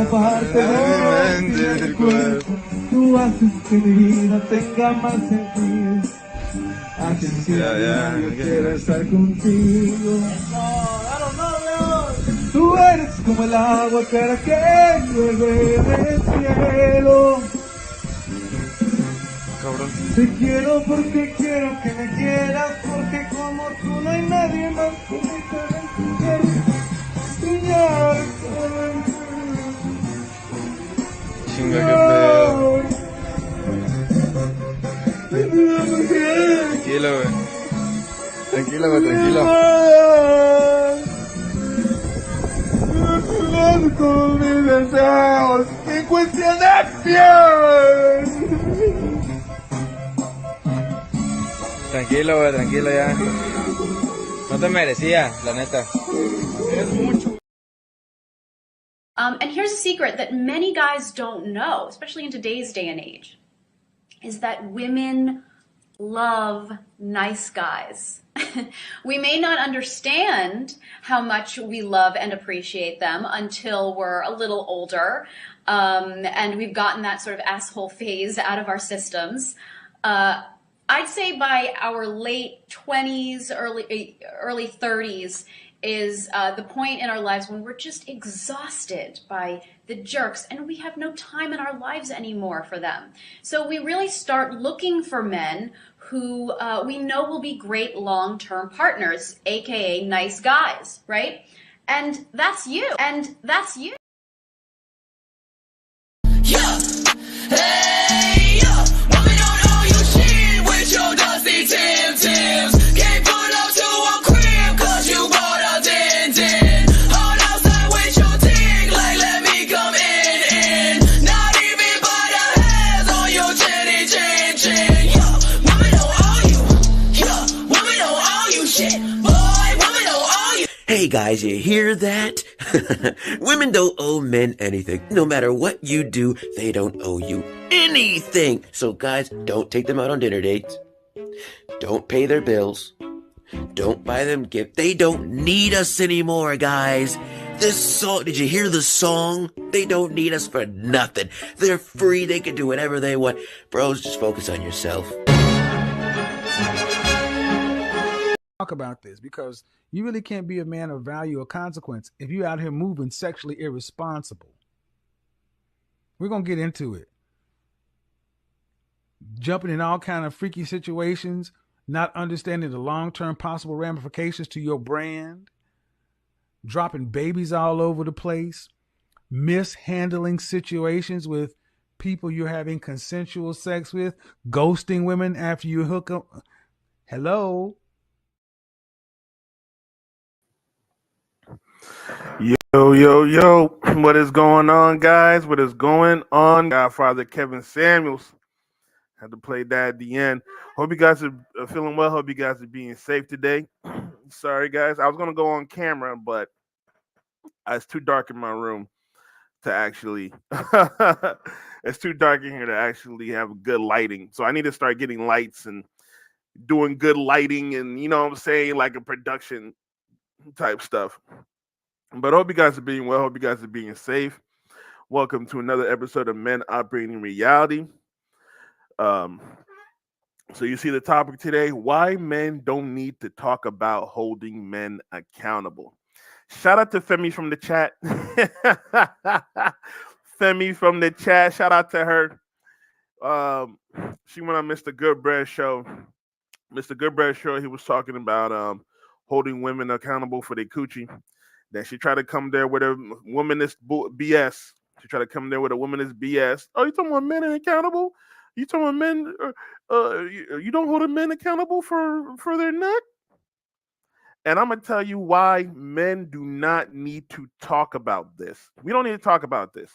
parte de mi mente y del cuerpo. Tú haces que mi vida tenga más sentido. Haces que yo quiera estar contigo. Tú eres como el agua clara que llueve del cielo. Cabrón. Te quiero porque quiero que me quieras, porque como tú no hay nadie más que me quiera soñar. Chinga, qué pedo. Tranquilo, güey. Tranquilo, güey, tranquilo. Con mis deseos en cuestión de piel. Tranquilo, güey, tranquilo ya. No te merecía, la neta. Es mucho. And here's a secret that many guys don't know, especially in today's day and age, is that women love nice guys. We may not understand how much we love and appreciate them until we're a little older, and we've gotten that sort of asshole phase out of our systems. I'd say by our late 20s, early 30s is the point in our lives when we're just exhausted by the jerks and we have no time in our lives anymore for them. So we really start looking for men who we know will be great long-term partners, aka nice guys, right? And that's you. And that's you. Yeah. Hey, yeah. Woman don't owe you shit with your dusty Tims. Can't pull up to a crib cause you bought a din. Hold outside with your dick like let me come in. Not even by the hairs on your chin. Yeah. Woman don't owe you. Yeah. Woman don't owe you shit. Boy, woman don't owe you. Hey guys, you hear that? Women don't owe men anything. No matter what you do, they don't owe you anything. So guys, don't take them out on dinner dates. Don't pay their bills. Don't buy them gifts. They don't need us anymore, guys. This song, did you hear the song? They don't need us for nothing. They're free. They can do whatever they want. Bros, just focus on yourself. Talk about this because you really can't be a man of value or consequence if you're out here moving sexually irresponsible. We're going to get into it. Jumping in all kind of freaky situations, not understanding the long-term possible ramifications to your brand, dropping babies all over the place, mishandling situations with people you're having consensual sex with, ghosting women after you hook up. Hello? Yo, what is going on, guys? What is going on? Godfather Kevin Samuels had to play that at the end. Hope you guys are feeling well. Hope you guys are being safe today. Sorry, guys. I was going to go on camera, but it's too dark in my room to actually... it's too dark in here to actually have good lighting. So I need to start getting lights and doing good lighting and, you know what I'm saying, like a production type stuff. But I hope you guys are being well. Hope you guys are being safe. Welcome to another episode of Men Operating Reality. So you see the topic today: why men don't need to talk about holding men accountable. Shout out to Femi from the chat. Femi from the chat. Shout out to her. She went on Mr. Goodbread show. Mr. Goodbread show. He was talking about holding women accountable for their coochie. Then she tried to come there with a womanist BS. She tried to come there with a womanist BS. Oh, you talking about men accountable? You talking about men? You don't hold a men accountable for their nut? And I'm gonna tell you why men do not need to talk about this. We don't need to talk about this.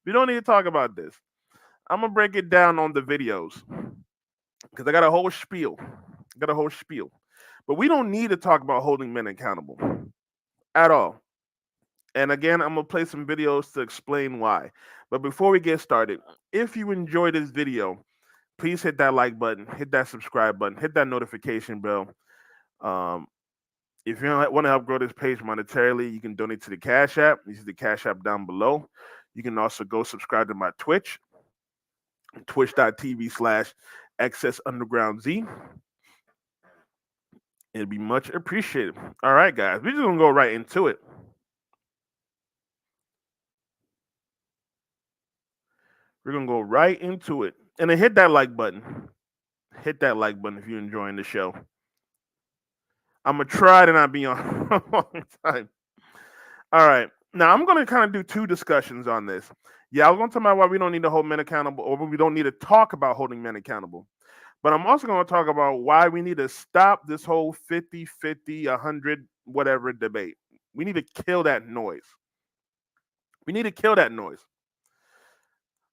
We don't need to talk about this. I'm gonna break it down on the videos because I got a whole spiel. But we don't need to talk about holding men accountable at all. And again, I'm going to play some videos to explain why. But before we get started, if you enjoyed this video, please hit that like button, hit that subscribe button, hit that notification bell. If you want to help grow this page monetarily, you can donate to the Cash App. This is the Cash App down below. You can also go subscribe to my Twitch, twitch.tv/XSUndergroundZ. It'd be much appreciated. All right, guys, we're just gonna go right into it. We're gonna go right into it, and then hit that like button. Hit that like button if you're enjoying the show. I'm gonna try to not be on a long time. All right, now I'm gonna kind of do two discussions on this. Yeah, I was gonna talk about why we don't need to hold men accountable, or we don't need to talk about holding men accountable. But I'm also going to talk about why we need to stop this whole 50-50, 100, whatever debate. We need to kill that noise. We need to kill that noise.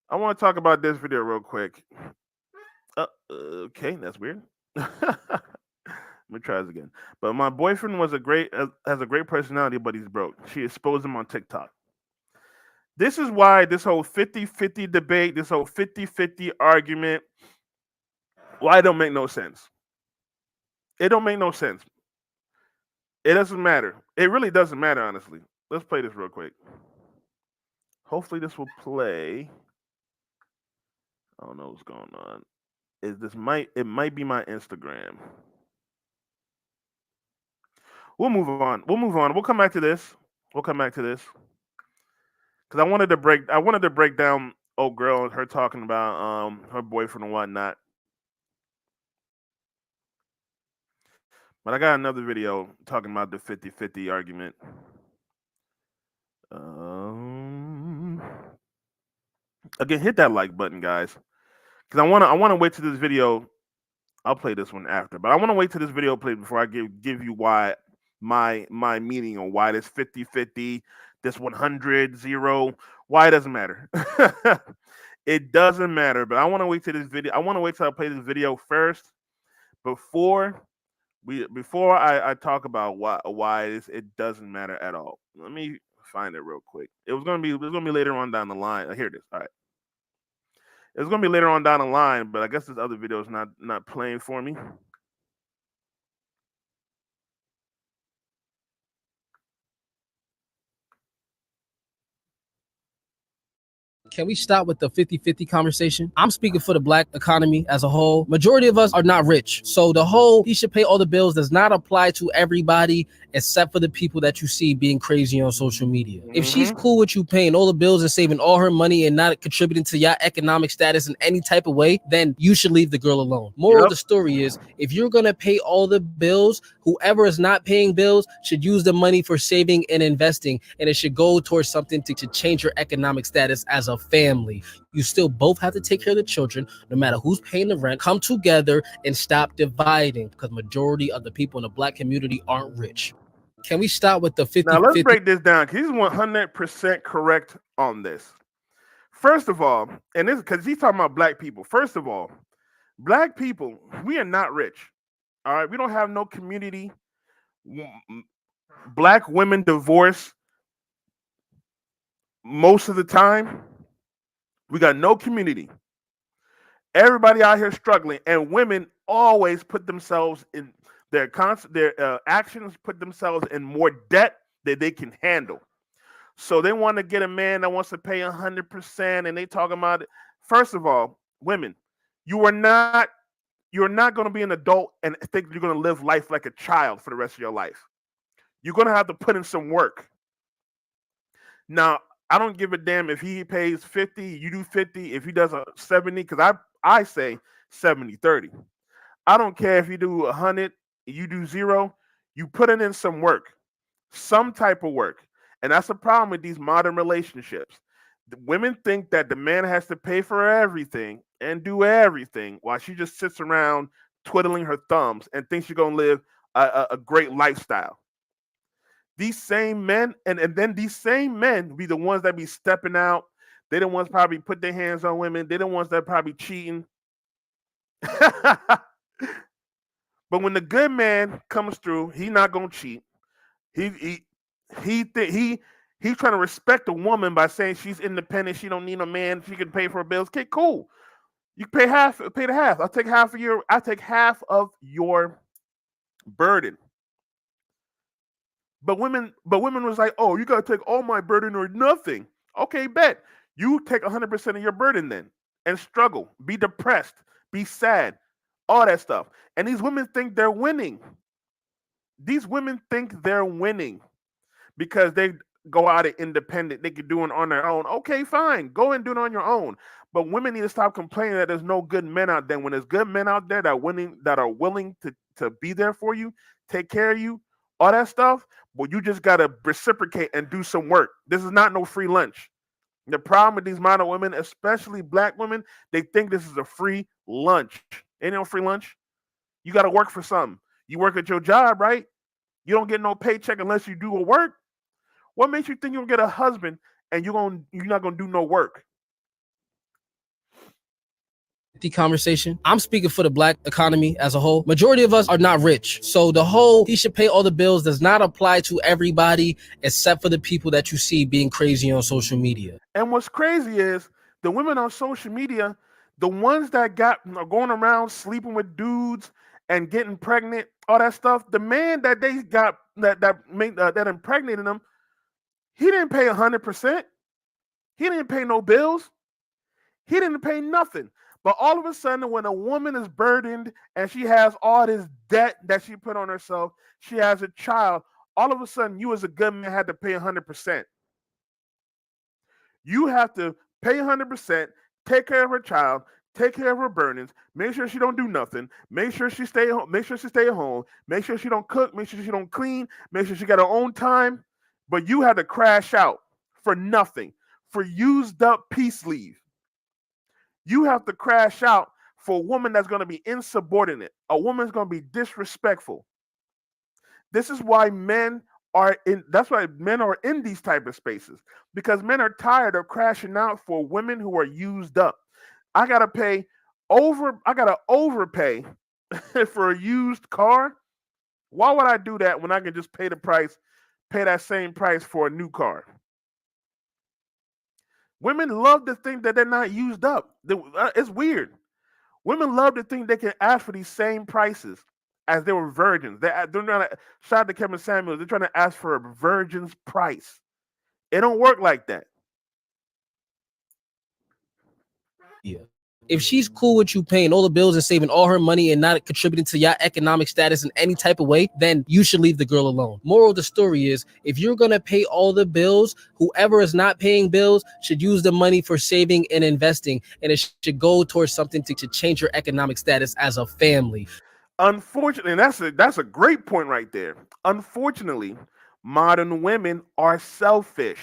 I want to talk about this video real quick. Okay, that's weird. Let me try this again. But my boyfriend has a great personality, but he's broke. She exposed him on TikTok. This is why this whole 50-50 debate, this whole 50-50 argument, why it don't make no sense. It don't make no sense. It doesn't matter. It really doesn't matter, honestly. Let's play this real quick. Hopefully this will play. I don't know what's going on. It might be my Instagram. We'll move on. We'll come back to this. Because I wanted to break down old girl and her talking about her boyfriend and whatnot. But I got another video talking about the 50-50 argument. Again, hit that like button, guys. Because I wanna wait till this video. I'll play this one after, but I want to wait till this video plays before I give you why my meaning on why this 50-50, this 100-0, why it doesn't matter. It doesn't matter, but I want to wait till this video. I want to wait till I play this video first before I talk about why it doesn't matter at all. Let me find it real quick. It was gonna be later on down the line. Here it is. All right. It was gonna be later on down the line, but I guess this other video is not playing for me. Can we stop with the 50-50 conversation? I'm speaking for the black economy as a whole. Majority of us are not rich. So the whole he should pay all the bills does not apply to everybody except for the people that you see being crazy on social media. If she's cool with you paying all the bills and saving all her money and not contributing to your economic status in any type of way, then you should leave the girl alone. Moral of the story is, if you're going to pay all the bills, whoever is not paying bills should use the money for saving and investing, and it should go towards something to change your economic status as a family. You still both have to take care of the children, no matter who's paying the rent. Come together and stop dividing, because majority of the people in the black community aren't rich. Can we start with the 50-50? Now let's break this down. He's 100% correct on this. First of all, and this because he's talking about black people. First of all, black people, we are not rich. All right, we don't have no community. Black women divorce most of the time. We got no community. Everybody out here struggling, and women always put themselves in their actions, put themselves in more debt that they can handle. So they want to get a man that wants to pay 100%, and they talking about it. First of all, women, you're not going to be an adult and think you're going to live life like a child for the rest of your life. You're going to have to put in some work. Now, I don't give a damn if he pays 50, you do 50. If he does a 70, because I say 70-30. I don't care if you do 100, you do 0. You put in some work, some type of work. And that's the problem with these modern relationships. The women think that the man has to pay for everything and do everything while she just sits around twiddling her thumbs and thinks she's going to live a great lifestyle. These same men, and then these same men be the ones that be stepping out. They the ones probably put their hands on women. They the ones that probably cheating. But when the good man comes through, he not gonna cheat. He's trying to respect a woman by saying she's independent. She don't need a man. She can pay for her bills. Okay, cool. You pay half. Pay the half. I'll take half of your burden. But women was like, oh, you gotta take all my burden or nothing. Okay, bet. You take 100% of your burden then and struggle, be depressed, be sad, all that stuff. And these women think they're winning. These women think they're winning because they go out and independent. They can do it on their own. Okay, fine. Go and do it on your own. But women need to stop complaining that there's no good men out there. When there's good men out there that are willing to be there for you, take care of you, all that stuff, well, you just gotta reciprocate and do some work. This is not no free lunch. The problem with these modern women, especially black women, they think this is a free lunch. Ain't no free lunch. You gotta work for something. You work at your job, right? You don't get no paycheck unless you do a work. What makes you think you'll get a husband and you're not gonna do no work? The conversation. I'm speaking for the black economy as a whole. Majority of us are not rich. So the whole he should pay all the bills does not apply to everybody except for the people that you see being crazy on social media. And what's crazy is the women on social media, the ones that are going around sleeping with dudes and getting pregnant, all that stuff, the man that they got that impregnated them, he didn't pay 100%. He didn't pay no bills. He didn't pay nothing. But all of a sudden, when a woman is burdened and she has all this debt that she put on herself, she has a child, all of a sudden, you as a good man had to pay 100%. You have to pay 100%, take care of her child, take care of her burdens, make sure she don't do nothing, make sure she stay home, make sure she stay at home, make sure she don't cook, make sure she don't clean, make sure she got her own time. But you had to crash out for nothing, for used up peace leave. You have to crash out for a woman that's going to be insubordinate. A woman's going to be disrespectful. This is why that's why men are in these type of spaces, because men are tired of crashing out for women who are used up. I got to overpay for a used car. Why would I do that when I can just pay that same price for a new car? Women love to think that they're not used up. It's weird. Women love to think they can ask for these same prices as they were virgins. They're trying to, shout out to Kevin Samuels, they're trying to ask for a virgin's price. It don't work like that. Yeah. If she's cool with you paying all the bills and saving all her money and not contributing to your economic status in any type of way, then you should leave the girl alone. Moral of the story is, if you're going to pay all the bills, whoever is not paying bills should use the money for saving and investing, and it should go towards something to change your economic status as a family. Unfortunately, and that's a great point right there. Unfortunately, modern women are selfish.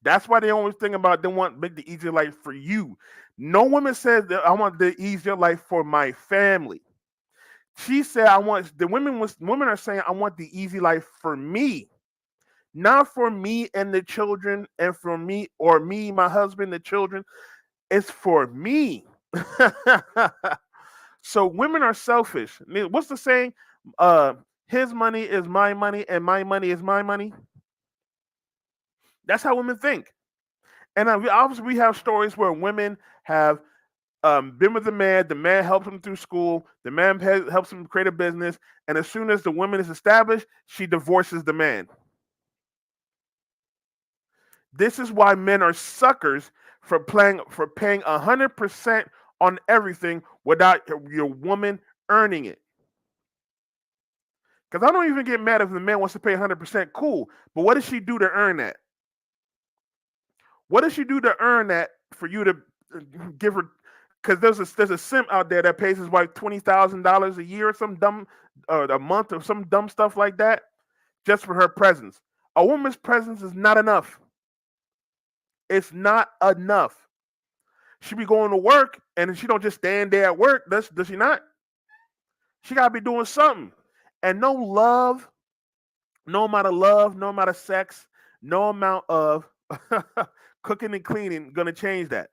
That's why they always think about they want to make the easier life for you. No woman says that I want the easier life for my family. She said women are saying I want the easy life for me. Not for me and the children and for me or me, my husband, the children. It's for me. So women are selfish. I mean, what's the saying? His money is my money and my money is my money. That's how women think. And obviously we have stories where women have been with the man helps them through school, the man helps him create a business, and as soon as the woman is established, she divorces the man. This is why men are suckers for paying 100% on everything without your woman earning it. Because I don't even get mad if the man wants to pay 100%, cool. But what does she do to earn that? What does she do to earn that for you to give her? Because there's a simp out there that pays his wife $20,000 a year or some dumb, a month or some dumb stuff like that, just for her presence. A woman's presence is not enough. It's not enough. She be going to work and she don't just stand there at work. Does she not? She gotta be doing something. And no love, no amount of love, no amount of sex, no amount of cooking and cleaning gonna change that.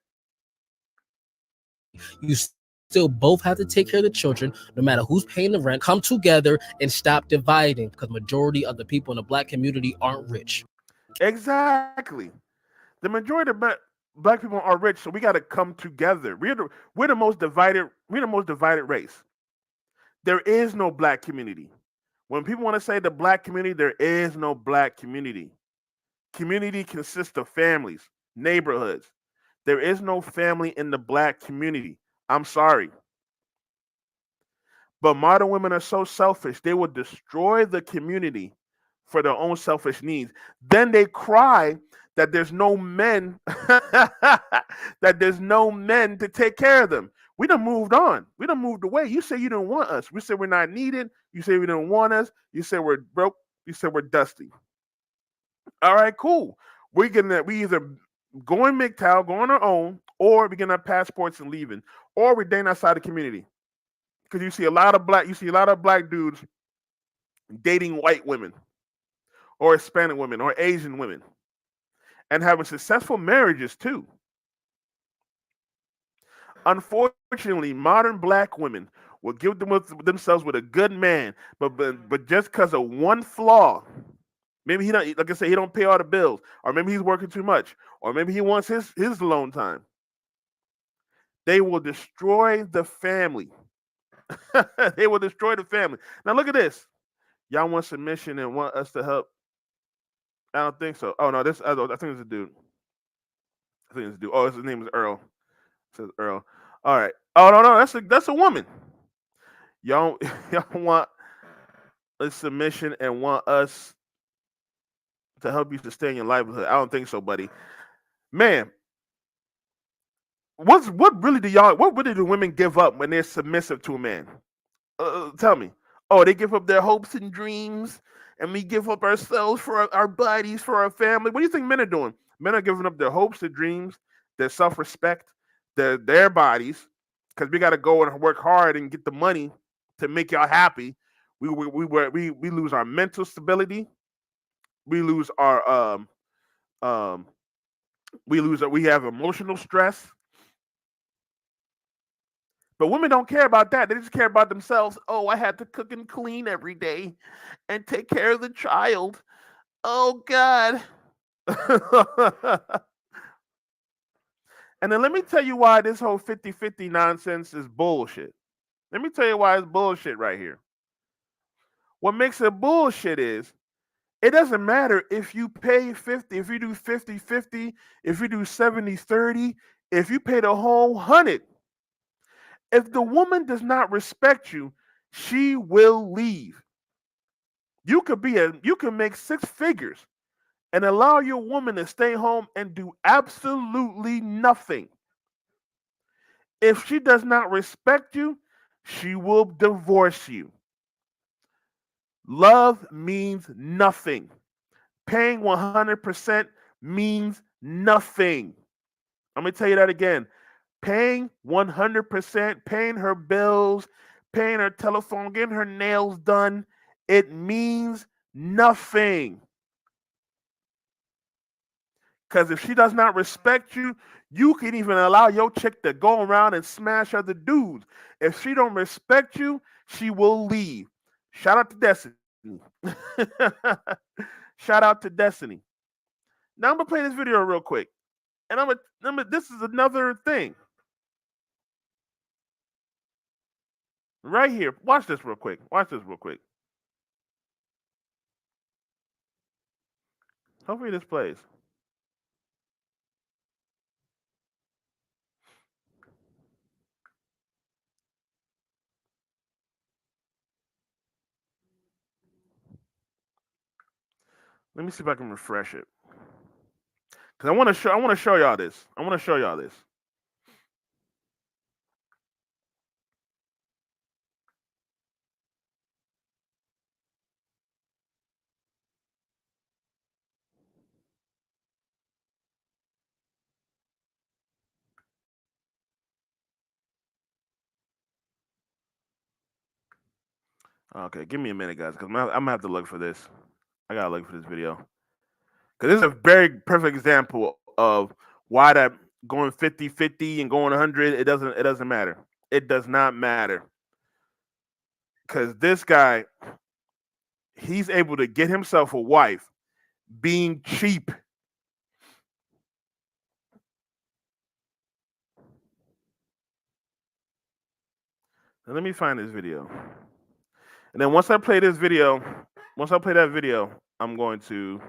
You still both have to take care of the children, no matter who's paying the rent. Come together and stop dividing, because majority of the people in the black community aren't rich. Exactly. The majority of black people are rich, so we got to come together. We're the most divided race. There is no black community. When people want to say the black community, there is no black community. Community consists of families, neighborhoods. There is no family in the black community. I'm sorry. But modern women are so selfish, they will destroy the community for their own selfish needs. Then they cry that there's no men, that there's no men to take care of them. We done moved on. We done moved away. You say you didn't want us. We said we're not needed. You say we didn't want us. You said we're broke. You said we're dusty. All right, cool. We either go in MGTOW, go on our own, or we get our passports and leaving, or we're dating outside the community. Because you see a lot of black dudes dating white women, or Hispanic women, or Asian women, and having successful marriages too. Unfortunately, modern black women will give themselves with a good man, but just because of one flaw, maybe he don't, like I said, he don't pay all the bills, or maybe he's working too much, or maybe he wants his alone time. They will destroy the family. They will destroy the family. Now look at this. Y'all want submission and want us to help? I don't think so. Oh no, I think it's a dude. Oh, his name is Earl. It says Earl. All right. Oh no, that's a woman. Y'all want a submission and want us to help you sustain your livelihood? I don't think so, buddy. Man, what really do women give up when they're submissive to a man? Tell me. Oh, they give up their hopes and dreams, and we give up ourselves for our bodies, for our family. What do you think men are doing? Men are giving up their hopes and dreams, their self-respect, their bodies, because we got to go and work hard and get the money to make y'all happy. We lose our mental stability. We lose our we have emotional stress. But women don't care about that. They just care about themselves. Oh, I had to cook and clean every day and take care of the child. Oh, God. And then let me tell you why this whole 50-50 nonsense is bullshit. Let me tell you why it's bullshit right here. What makes it bullshit is it doesn't matter if you pay 50, if you do 50-50, if you do 70-30, if you pay the whole 100. If the woman does not respect you, she will leave. You can make 6 figures and allow your woman to stay home and do absolutely nothing. If she does not respect you, she will divorce you. Love means nothing. Paying 100% means nothing. I'm going to tell you that again. Paying 100%, paying her bills, paying her telephone, getting her nails done, it means nothing. Because if she does not respect you, you can even allow your chick to go around and smash other dudes. If she don't respect you, she will leave. Shout out to Destiny. Shout out to Destiny. Now I'm gonna play this video real quick, and this is another thing. Right here. Watch this real quick. Hopefully this plays. Let me see if I can refresh it. Because I want to show y'all this. Okay, give me a minute, guys, because I'm gonna have to look for this. I gotta look for this video. Because this is a very perfect example of why that going 50-50 and going 100, it doesn't matter. It does not matter. Because this guy, he's able to get himself a wife being cheap. Now, let me find this video. And then once I play that video, I'm going to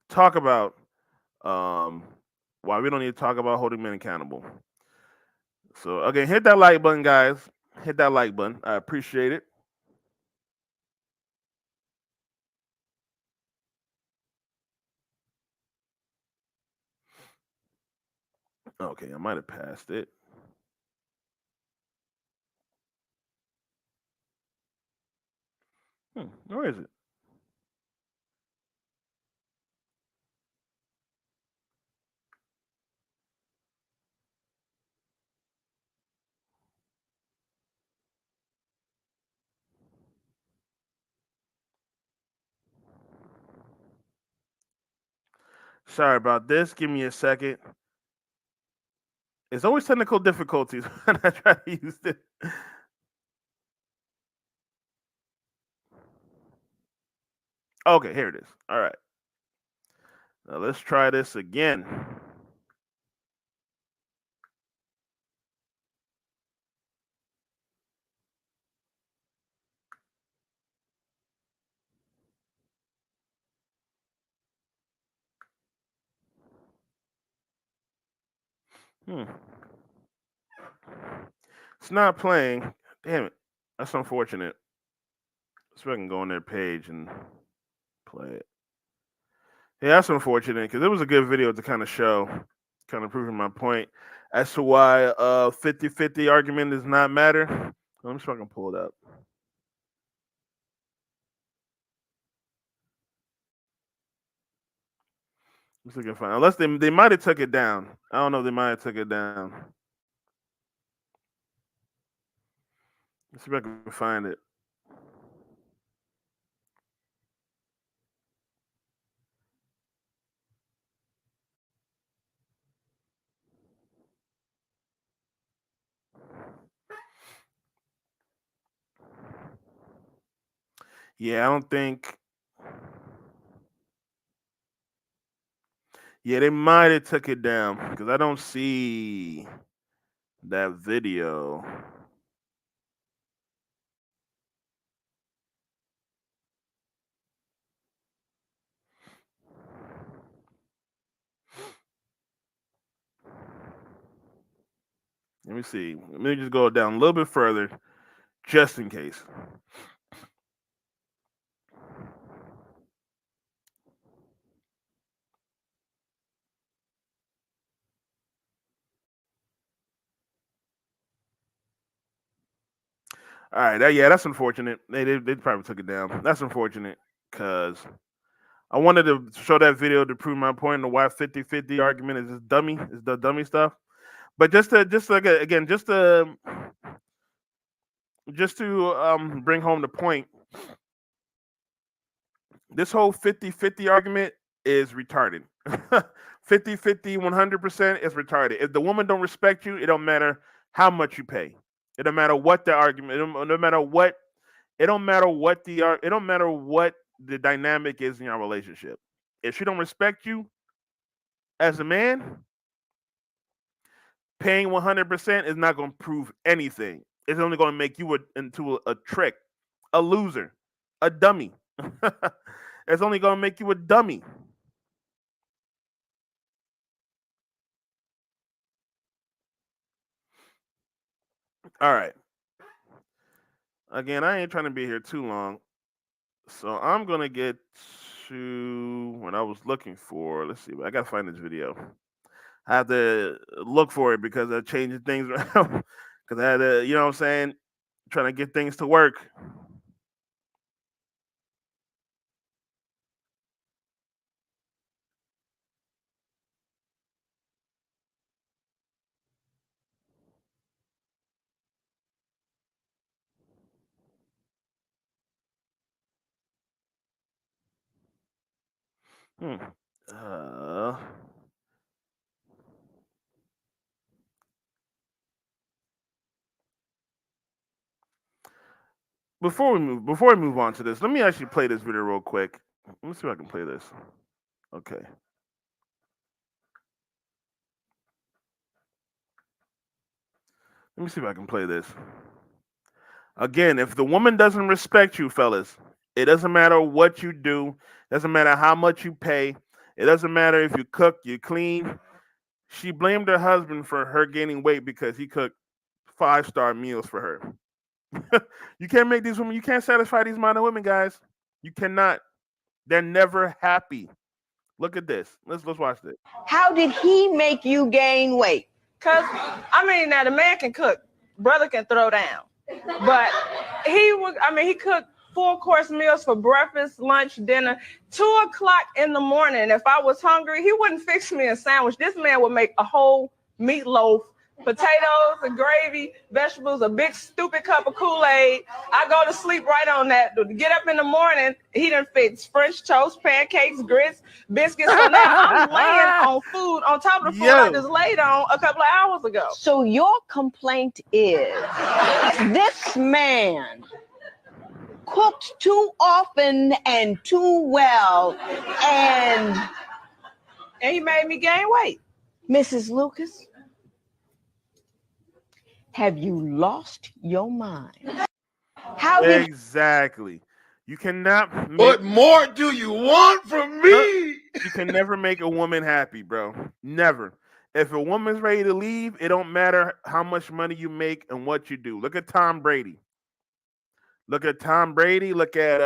talk about why we don't need to talk about holding men accountable. So again, hit that like button, guys. Hit that like button. I appreciate it. Okay, I might have passed it. Where is it? Sorry about this. Give me a second. It's always technical difficulties when I try to use it. Okay, here it is. All right. Now let's try this again. It's not playing. Damn it. That's unfortunate. So I can go on their page and play it. Yeah, that's unfortunate because it was a good video to kind of show, kind of proving my point as to why 50-50 argument does not matter. Let me see if I can pull it up. Let's see if I can find. Unless they might have took it down. I don't know if they might have took it down. Let's see if I can find it. Yeah, I don't think. Yeah, they might have took it down because I don't see that video. Let me see. Let me just go down a little bit further, just in case. All right, that's unfortunate. They probably took it down. That's unfortunate because I wanted to show that video to prove my point. The why 50-50 argument is just dummy. It's the dummy stuff. But just to bring home the point, this whole 50-50 argument is retarded. 50-50, 100% is retarded. If the woman don't respect you, it don't matter how much you pay. It don't matter what the argument. It don't matter what. It don't matter what the dynamic is in your relationship. If she don't respect you as a man, paying 100% is not going to prove anything. It's only going to make you into a trick, a loser, a dummy. It's only going to make you a dummy. All right. Again, I ain't trying to be here too long. So I'm going to get to what I was looking for. Let's see. I got to find this video. I have to look for it because I changed things around. Because I had to, you know what I'm saying, trying to get things to work. Before we move on to this, let me actually play this video real quick. Let me see if I can play this. Okay. Let me see if I can play this. Again, if the woman doesn't respect you, fellas, it doesn't matter what you do. Doesn't matter how much you pay. It doesn't matter if you cook, you clean. She blamed her husband for her gaining weight because he cooked 5-star meals for her. You can't make these women. You can't satisfy these modern women, guys. You cannot. They're never happy. Look at this. Let's watch this. How did he make you gain weight? Cause I mean, now the man can cook, brother can throw down, but he cooked 4-course meals for breakfast, lunch, dinner. 2 o'clock in the morning, if I was hungry, he wouldn't fix me a sandwich. This man would make a whole meatloaf, potatoes, and gravy, vegetables, a big stupid cup of Kool-Aid. I go to sleep right on that. Get up in the morning, he done fix French toast, pancakes, grits, biscuits. So now I'm laying on food on top of the food I just laid on a couple of hours ago. So your complaint is this man cooked too often and too well, and he made me gain weight. Mrs. Lucas, have you lost your mind? How did Exactly. You cannot. What more do you want from me? You can never make a woman happy, bro. Never. If a woman's ready to leave, it don't matter how much money you make and what you do. Look at Tom Brady. Look at Tom Brady. Look at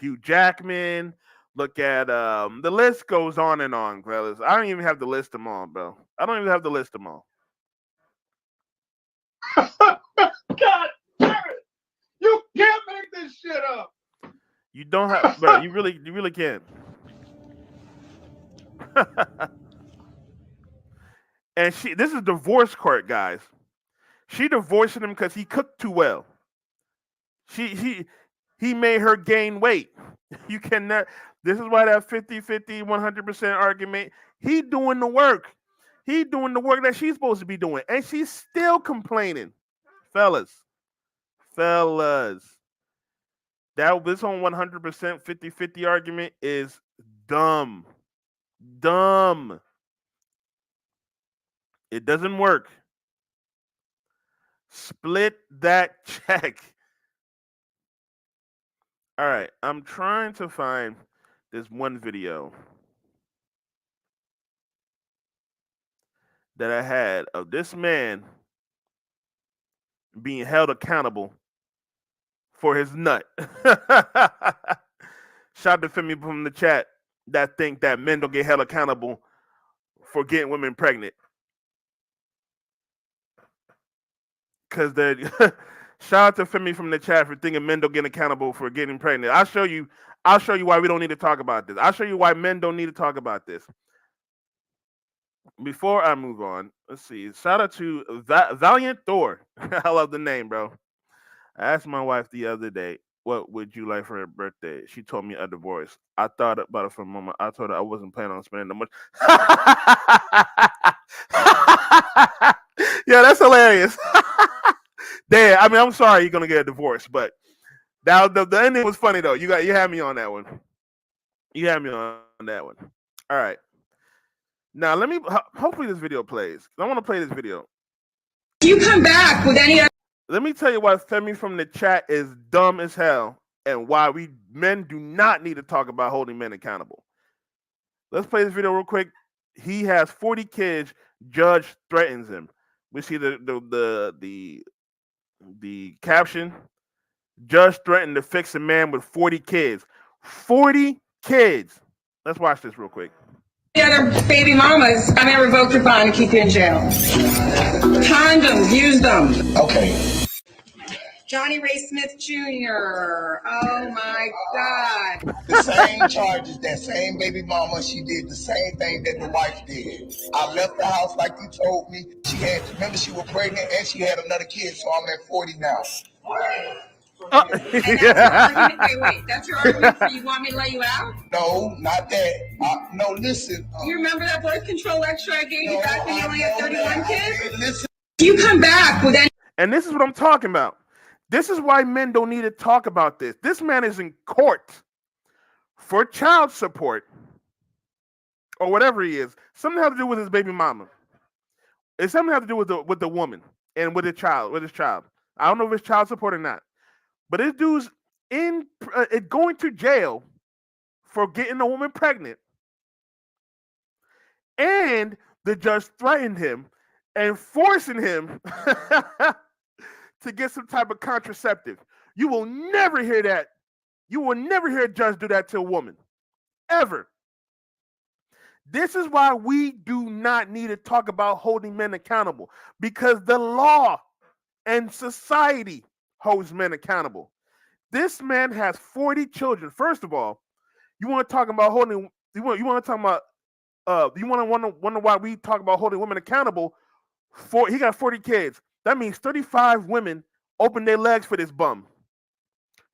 Hugh Jackman. Look at the list goes on and on, fellas. I don't even have to list them all, bro. I don't even have to list them all. God damn it! You can't make this shit up. You don't have, bro. You really can't. And this is divorce court, guys. She divorced him because he cooked too well. He made her gain weight. You cannot. This is why that 50-50, 100% argument. He doing the work. He doing the work that she's supposed to be doing, and she's still complaining, fellas. That this on 100% 50-50 argument is dumb. It doesn't work. Split that check. All right, I'm trying to find this one video that I had of this man being held accountable for his nut. Shout to Femi from the chat that think that men don't get held accountable for getting women pregnant. Because shout out to Femi from the chat for thinking men don't get accountable for getting pregnant. I'll show you why we don't need to talk about this. I'll show you why men don't need to talk about this. Before I move on, let's see. Shout out to Valiant Thor. I love the name, bro. I asked my wife the other day, what would you like for her birthday? She told me a divorce. I thought about it for a moment. I told her I wasn't planning on spending that much. Yeah, that's hilarious. Damn, I mean, I'm sorry you're gonna get a divorce, but now the ending was funny though. You had me on that one. You had me on that one. All right. Now let me. Hopefully this video plays. I want to play this video. You come back with any. Let me tell you why Femi from the chat is dumb as hell, and why we men do not need to talk about holding men accountable. Let's play this video real quick. He has 40 kids. Judge threatens him. We see the caption. Judge threatened to fix a man with 40 kids. 40 kids. Let's watch this real quick. The other baby mamas, I'm gonna revoke your bond and keep you in jail. Condoms, use them. Okay. Johnny Ray Smith Jr. Oh my God. The same charges, that same baby mama, she did the same thing that the wife did. I left the house like you told me. Remember she was pregnant and she had another kid, so I'm at 40 now. Wait, that's your argument for you want me to let you out? No, not that. No, listen. You remember that birth control lecture I gave you back when you only had 31 kids? Listen. You come back with any. And this is what I'm talking about. This is why men don't need to talk about this. This man is in court for child support or whatever he is. Something has to do with his baby mama. It's something has to do with the woman. and with his child. I don't know if it's child support or not, but this dude's going to jail for getting a woman pregnant, and the judge threatened him and forcing him to get some type of contraceptive. You will never hear that. You will never hear a judge do that to a woman, ever. This is why we do not need to talk about holding men accountable, because the law and society holds men accountable. This man has 40 children. First of all, you want to talk about holding? You want to talk about? You want to wonder why we talk about holding women accountable? He got 40 kids. That means 35 women open their legs for this bum.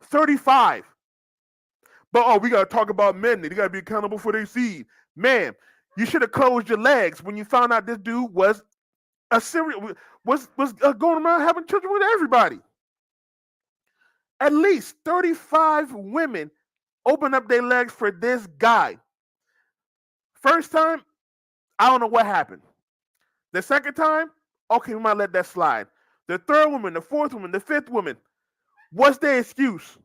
35. But we gotta talk about men. They gotta be accountable for their seed. Man, you should have closed your legs when you found out this dude was going around having children with everybody. At least 35 women open up their legs for this guy. First time, I don't know what happened. The second time, okay, we might let that slide. The third woman, the fourth woman, the fifth woman, what's their excuse?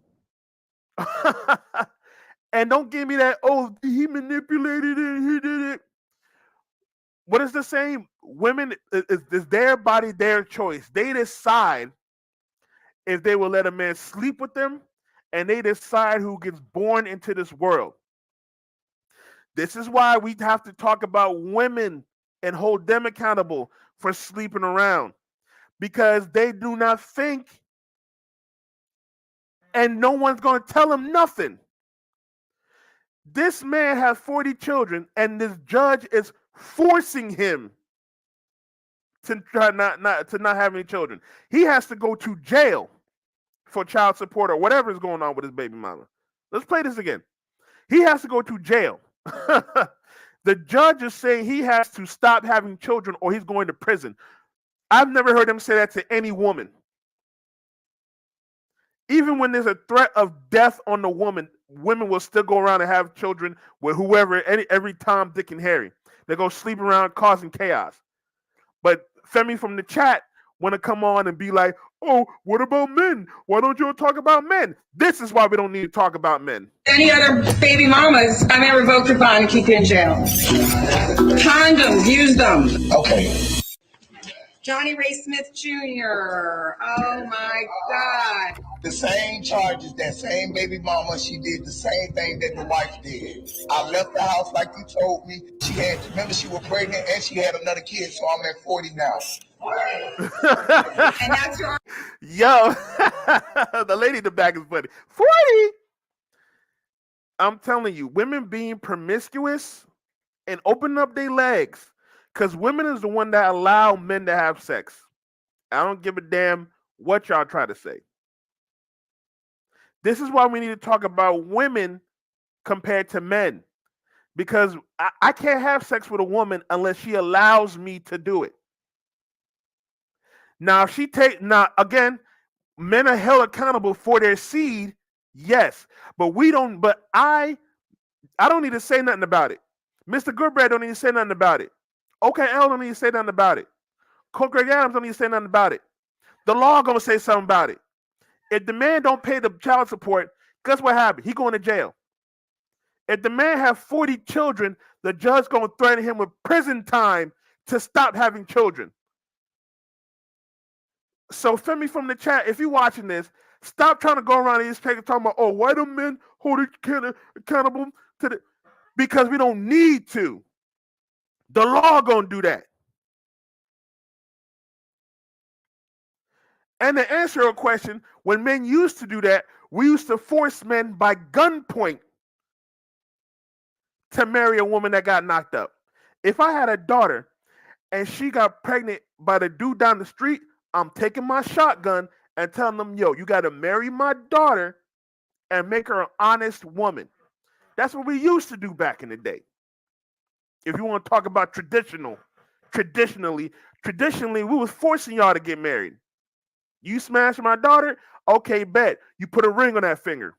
And don't give me that, he manipulated it, he did it. What is the saying? Women, is their body, their choice. They decide if they will let a man sleep with them, and they decide who gets born into this world. This is why we have to talk about women and hold them accountable for sleeping around, because they do not think, and no one's going to tell them nothing. This man has 40 children, and this judge is forcing him to try not have any children. He has to go to jail for child support or whatever is going on with his baby mama. Let's play this again. He has to go to jail. The judge is saying he has to stop having children or he's going to prison. I've never heard him say that to any woman. Even when there's a threat of death on the woman, women will still go around and have children with whoever, every Tom, Dick, and Harry. They go sleep around causing chaos. But Femi from the chat want to come on and be like, what about men? Why don't you talk about men? This is why we don't need to talk about men. Any other baby mamas, I'm going to revoke your bond and keep you in jail. Condoms, use them. Okay. Johnny Ray Smith Jr. Oh my God. The same charges, that same baby mama, she did the same thing that the wife did. I left the house like you told me. Remember she was pregnant and she had another kid, so I'm at 40 now. And that's your... Yo, the lady in the back is funny. 40? I'm telling you, women being promiscuous and opening up their legs, because women is the one that allow men to have sex. I don't give a damn what y'all try to say. This is why we need to talk about women compared to men. Because I can't have sex with a woman unless she allows me to do it. Now, again, men are held accountable for their seed, yes. But I don't need to say nothing about it. Mr. Goodbread don't need to say nothing about it. OKL don't need to say nothing about it. Coach Greg Adams don't need to say nothing about it. The law gonna say something about it. If the man don't pay the child support, guess what happened? He going to jail. If the man have 40 children, the judge gonna threaten him with prison time to stop having children. So Femi from the chat, if you're watching this, stop trying to go around these papers talking about, why do men hold it accountable to the... Because we don't need to. The law gonna do that. And to answer your question, when men used to do that, we used to force men by gunpoint to marry a woman that got knocked up. If I had a daughter and she got pregnant by the dude down the street, I'm taking my shotgun and telling them, yo, you got to marry my daughter and make her an honest woman. That's what we used to do back in the day. If you want to talk about traditionally, we was forcing y'all to get married. You smash my daughter? Okay, bet. You put a ring on that finger.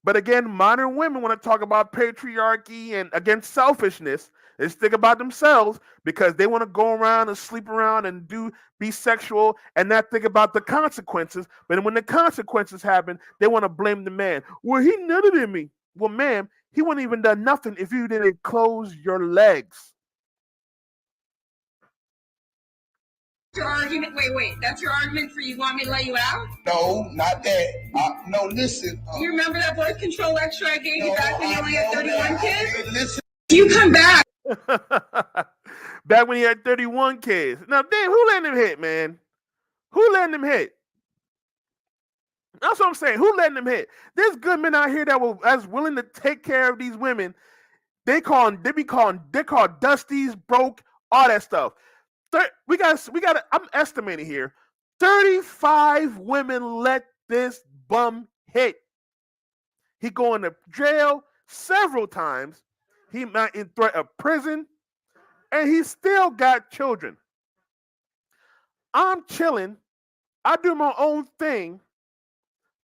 But again, modern women want to talk about patriarchy and against selfishness. They just think about themselves because they want to go around and sleep around and be sexual and not think about the consequences. But when the consequences happen, they want to blame the man. Well, he nutted in me. Well, ma'am, he wouldn't even done nothing if you didn't close your legs. Your argument? Wait. That's your argument for you want me to let you out? No, not that. No, listen. You remember that birth control lecture I gave you back when you only had know 31 that. kids? Listen. You come back. Back when he had 31 kids. Now, damn, who letting him hit, man? Who letting him hit? That's what I'm saying. Who letting him hit? There's good men out here that will as willing to take care of these women. They call dusties, broke, all that stuff. We got. I'm estimating here. 35 women let this bum hit. He going to jail several times. He might in threat of prison, and he still got children. I'm chilling. I do my own thing.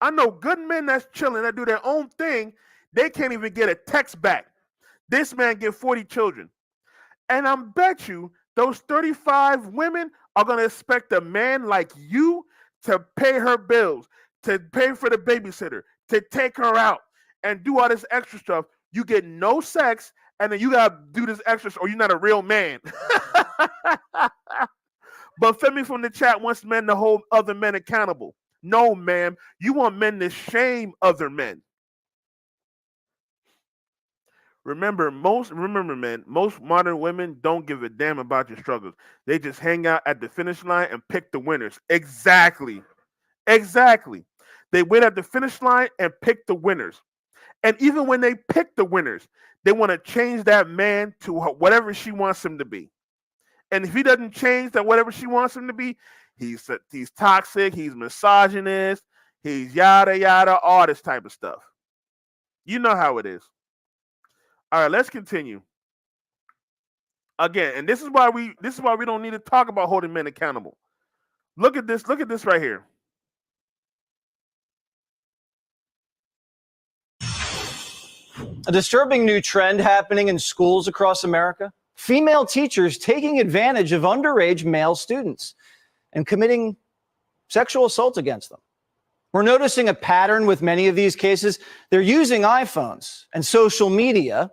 I know good men that's chilling that do their own thing. They can't even get a text back. This man get 40 children. And I bet you those 35 women are going to expect a man like you to pay her bills, to pay for the babysitter, to take her out and do all this extra stuff. You get no sex, and then you got to do this extra stuff, or you're not a real man. But Femi from the chat wants men to hold other men accountable. No, ma'am. You want men to shame other men. Remember, men, most modern women don't give a damn about your struggles. They just hang out at the finish line and pick the winners. Exactly. They wait at the finish line and pick the winners. And even when they pick the winners, they want to change that man to whatever she wants him to be. And if he doesn't change that whatever she wants him to be, he's toxic, he's misogynist, he's yada yada, all this type of stuff. You know how it is. All right, let's continue. Again, and this is why we don't need to talk about holding men accountable. Look at this right here. A disturbing new trend happening in schools across America. Female teachers taking advantage of underage male students and committing sexual assault against them. We're noticing a pattern with many of these cases. They're using iPhones and social media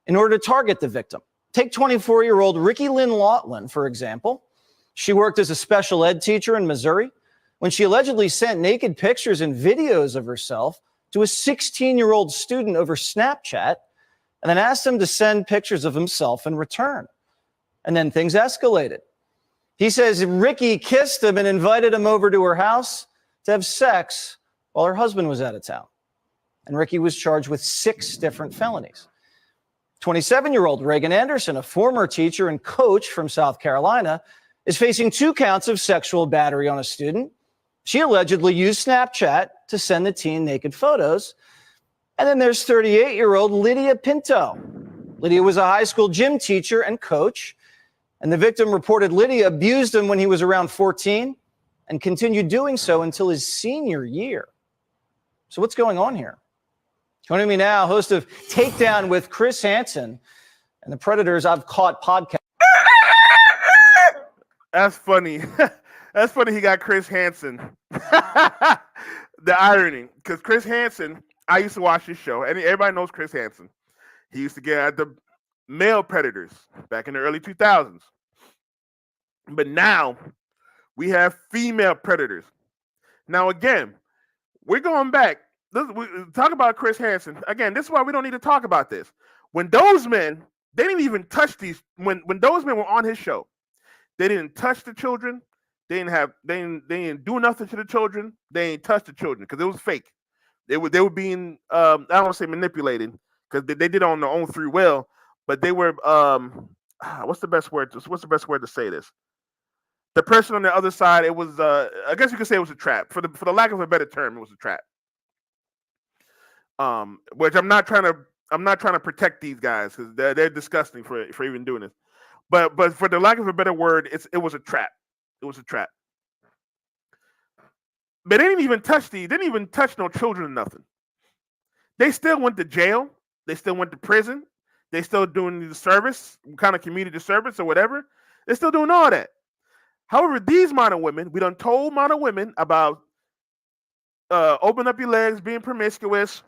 in order to target the victim. Take 24-year-old Ricky Lynn Laughlin, for example. She worked as a special ed teacher in Missouri when she allegedly sent naked pictures and videos of herself to a 16-year-old student over Snapchat and then asked him to send pictures of himself in return. And then things escalated. He says Ricky kissed him and invited him over to her house to have sex while her husband was out of town. And Ricky was charged with 6 different felonies. 27-year-old Reagan Anderson, a former teacher and coach from South Carolina, is facing 2 counts of sexual battery on a student. She allegedly used Snapchat to send the teen naked photos. And then there's 38-year-old Lydia Pinto. Lydia was a high school gym teacher and coach, and the victim reported Lydia abused him when he was around 14 and continued doing so until his senior year. So what's going on here? Joining me now, host of Takedown with Chris Hansen and the Predators I've Caught podcast. That's funny. That's funny he got Chris Hansen. The irony, because Chris Hansen, I used to watch his show, and everybody knows Chris Hansen. He used to get at the male predators back in the early 2000s. But now we have female predators. Now, again, we're going back. We talk about Chris Hansen. Again, this is why we don't need to talk about this. When those men, they didn't even touch these, when those men were on his show, they didn't touch the children. They didn't do nothing to the children. They ain't touch the children because it was fake. They were being I don't want to say manipulated because they did it on their own free will, but they were what's the best word to say this? The person on the other side, it was I guess you could say it was a trap. For the lack of a better term, it was a trap. Which I'm not trying to protect these guys because they're disgusting for even doing this. But for the lack of a better word, it was a trap. It was a trap. But they didn't even touch no children or nothing. They still went to jail. They still went to prison. They still doing the service, kind of community service or whatever. They're still doing all that. However, these modern women, we done told modern women about open up your legs, being promiscuous.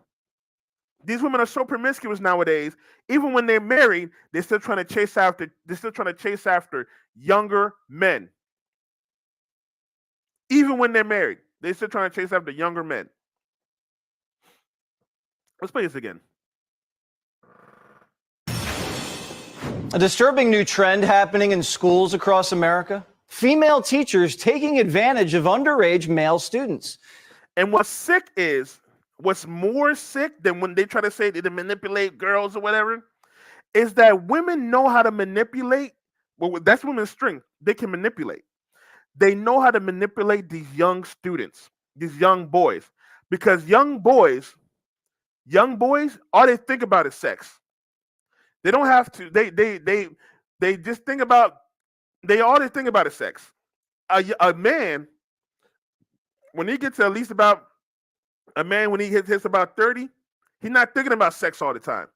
These women are so promiscuous nowadays. Even when they're married, they're still trying to chase after. They're still trying to chase after younger men. Even when they're married, they're still trying to chase after younger men. Let's play this again. A disturbing new trend happening in schools across America. Female teachers taking advantage of underage male students. And what's more sick than when they try to say they manipulate girls or whatever, is that women know how to manipulate. Well, that's women's strength. They can manipulate. They know how to manipulate these young students, these young boys, because young boys, all they think about is sex. They don't have to. They just think about. All they think about is sex. A man, when he gets to at least about a man when he hits about 30, he's not thinking about sex all the time,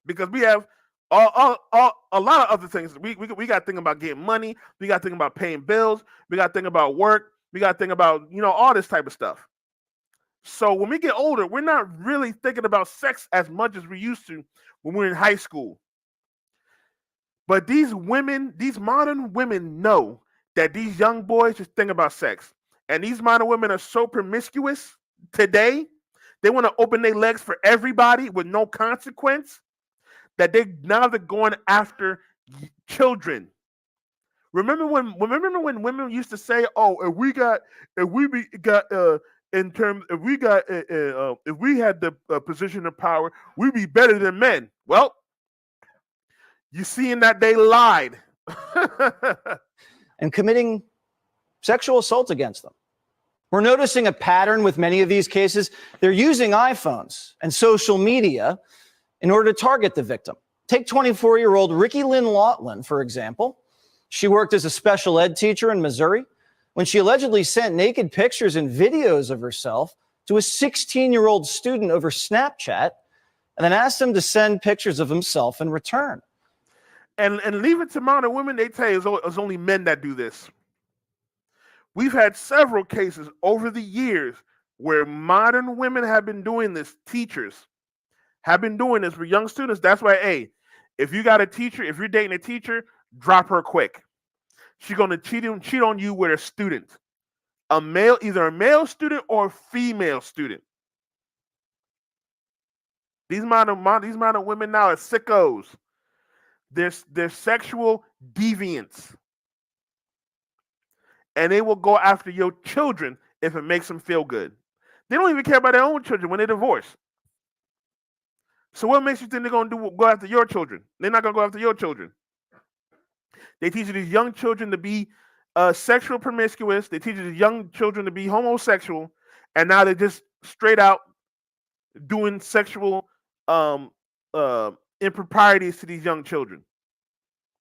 because we have a lot of other things. We got to think about getting money. We got to think about paying bills. We got to think about work. We got to think about all this type of stuff. So when we get older, we're not really thinking about sex as much as we used to when we were in high school. But these modern women know that these young boys just think about sex. And these modern women are so promiscuous today, they want to open their legs for everybody with no consequence, that they're going after children. Remember when women used to say, "Oh, if we had the position of power, we'd be better than men." Well, you seeing that they lied. And committing sexual assault against them. We're noticing a pattern with many of these cases. They're using iPhones and social media in order to target the victim. Take 24-year-old Ricky Lynn Laughlin, for example. She worked as a special ed teacher in Missouri when she allegedly sent naked pictures and videos of herself to a 16-year-old student over Snapchat and then asked him to send pictures of himself in return. And leave it to modern women, they tell you it's only men that do this. We've had several cases over the years where modern women have been doing this. Teachers have been doing this for young students. That's why, hey, if you got a teacher, if you're dating a teacher, drop her quick. She's going to cheat on you with a student. Either a male student or a female student. These modern women now are sickos. They're sexual deviants. And they will go after your children if it makes them feel good. They don't even care about their own children when they divorce. So what makes you think they're going to go after your children? They're not going to go after your children. They teach these young children to be sexual promiscuous. They teach these young children to be homosexual. And now they're just straight out doing sexual improprieties to these young children.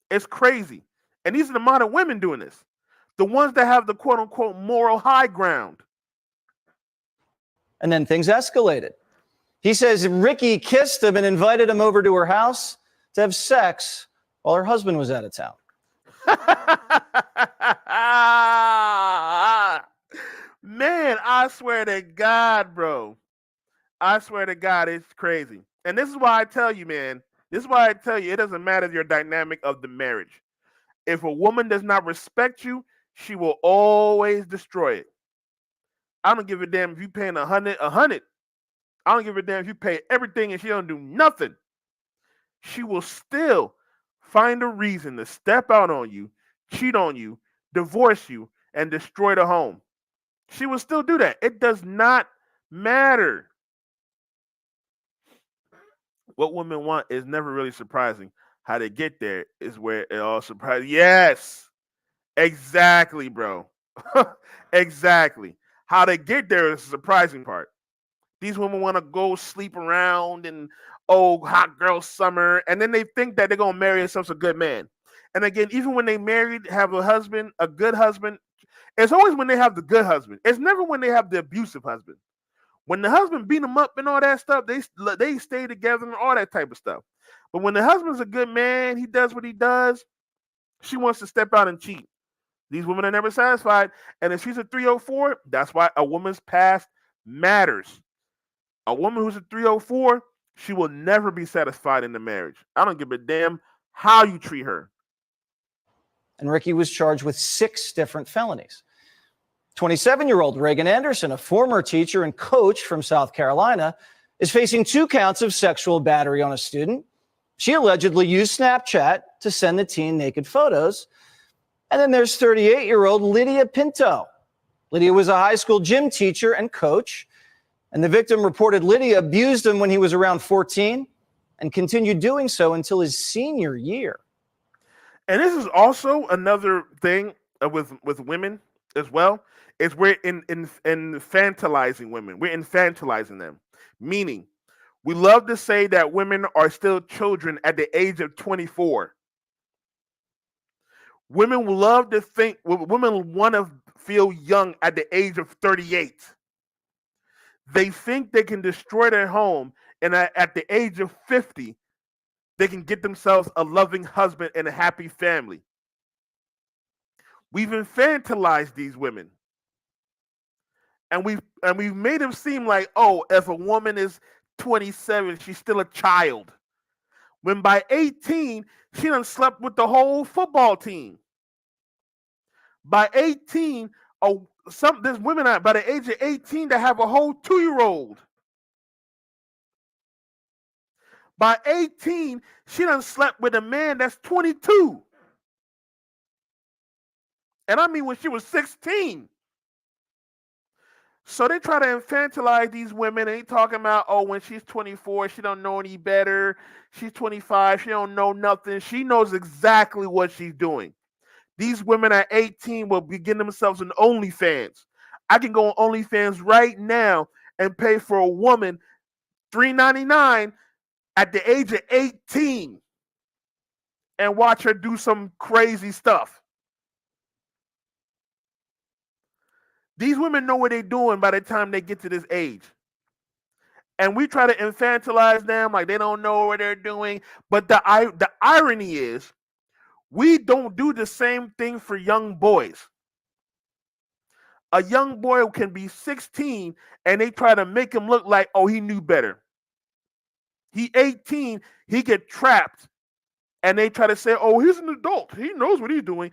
It's crazy. And these are the modern women doing this. The ones that have the quote-unquote moral high ground. And then things escalated. He says Ricky kissed him and invited him over to her house to have sex while her husband was out of town. Man, I swear to God, bro. I swear to God, it's crazy. And this is why I tell you, man. This is why I tell you, it doesn't matter your dynamic of the marriage. If a woman does not respect you, she will always destroy it. I don't give a damn if you paying $100. I don't give a damn if you pay everything and she don't do nothing. She will still find a reason to step out on you, cheat on you, divorce you, and destroy the home. She will still do that. It does not matter. What women want is never really surprising. How they get there is where it all surprises. Yes, exactly, bro. Exactly. How they get there is the surprising part. These women want to go sleep around and, hot girl summer. And then they think that they're going to marry themselves a good man. And again, even when they married, have a husband, a good husband, it's always when they have the good husband. It's never when they have the abusive husband. When the husband beat them up and all that stuff, they stay together and all that type of stuff. But when the husband's a good man, he does what he does, she wants to step out and cheat. These women are never satisfied. And if she's a 304, that's why a woman's past matters. A woman who's a 304, she will never be satisfied in the marriage. I don't give a damn how you treat her. And Ricky was charged with 6 different felonies. 27-year-old Reagan Anderson, a former teacher and coach from South Carolina, is facing 2 counts of sexual battery on a student. She allegedly used Snapchat to send the teen naked photos. And then there's 38-year-old Lydia Pinto. Lydia was a high school gym teacher and coach, and the victim reported Lydia abused him when he was around 14 and continued doing so until his senior year. And this is also another thing with women as well, is we're infantilizing women. We're infantilizing them, meaning we love to say that women are still children at the age of 24. Women love to think, women want to feel young at the age of 38. They think they can destroy their home, and at the age of 50, they can get themselves a loving husband and a happy family. We've infantilized these women. And we've made them seem like, oh, if a woman is 27, she's still a child. When by 18, she done slept with the whole football team. By 18, there's women by the age of 18 that have a whole 2-year-old. By 18, she done slept with a man that's 22. And I mean when she was 16. So they try to infantilize these women, and they talking about, oh, when she's 24, she don't know any better. She's 25, she don't know nothing. She knows exactly what she's doing. These women at 18 will be getting themselves an OnlyFans. I can go on OnlyFans right now and pay for a woman $3.99 at the age of 18 and watch her do some crazy stuff. These women know what they're doing by the time they get to this age. And we try to infantilize them like they don't know what they're doing. But the irony is, we don't do the same thing for young boys. A young boy can be 16 and they try to make him look like, oh, he knew better. He 18, he get trapped, and they try to say, oh, he's an adult. He knows what he's doing.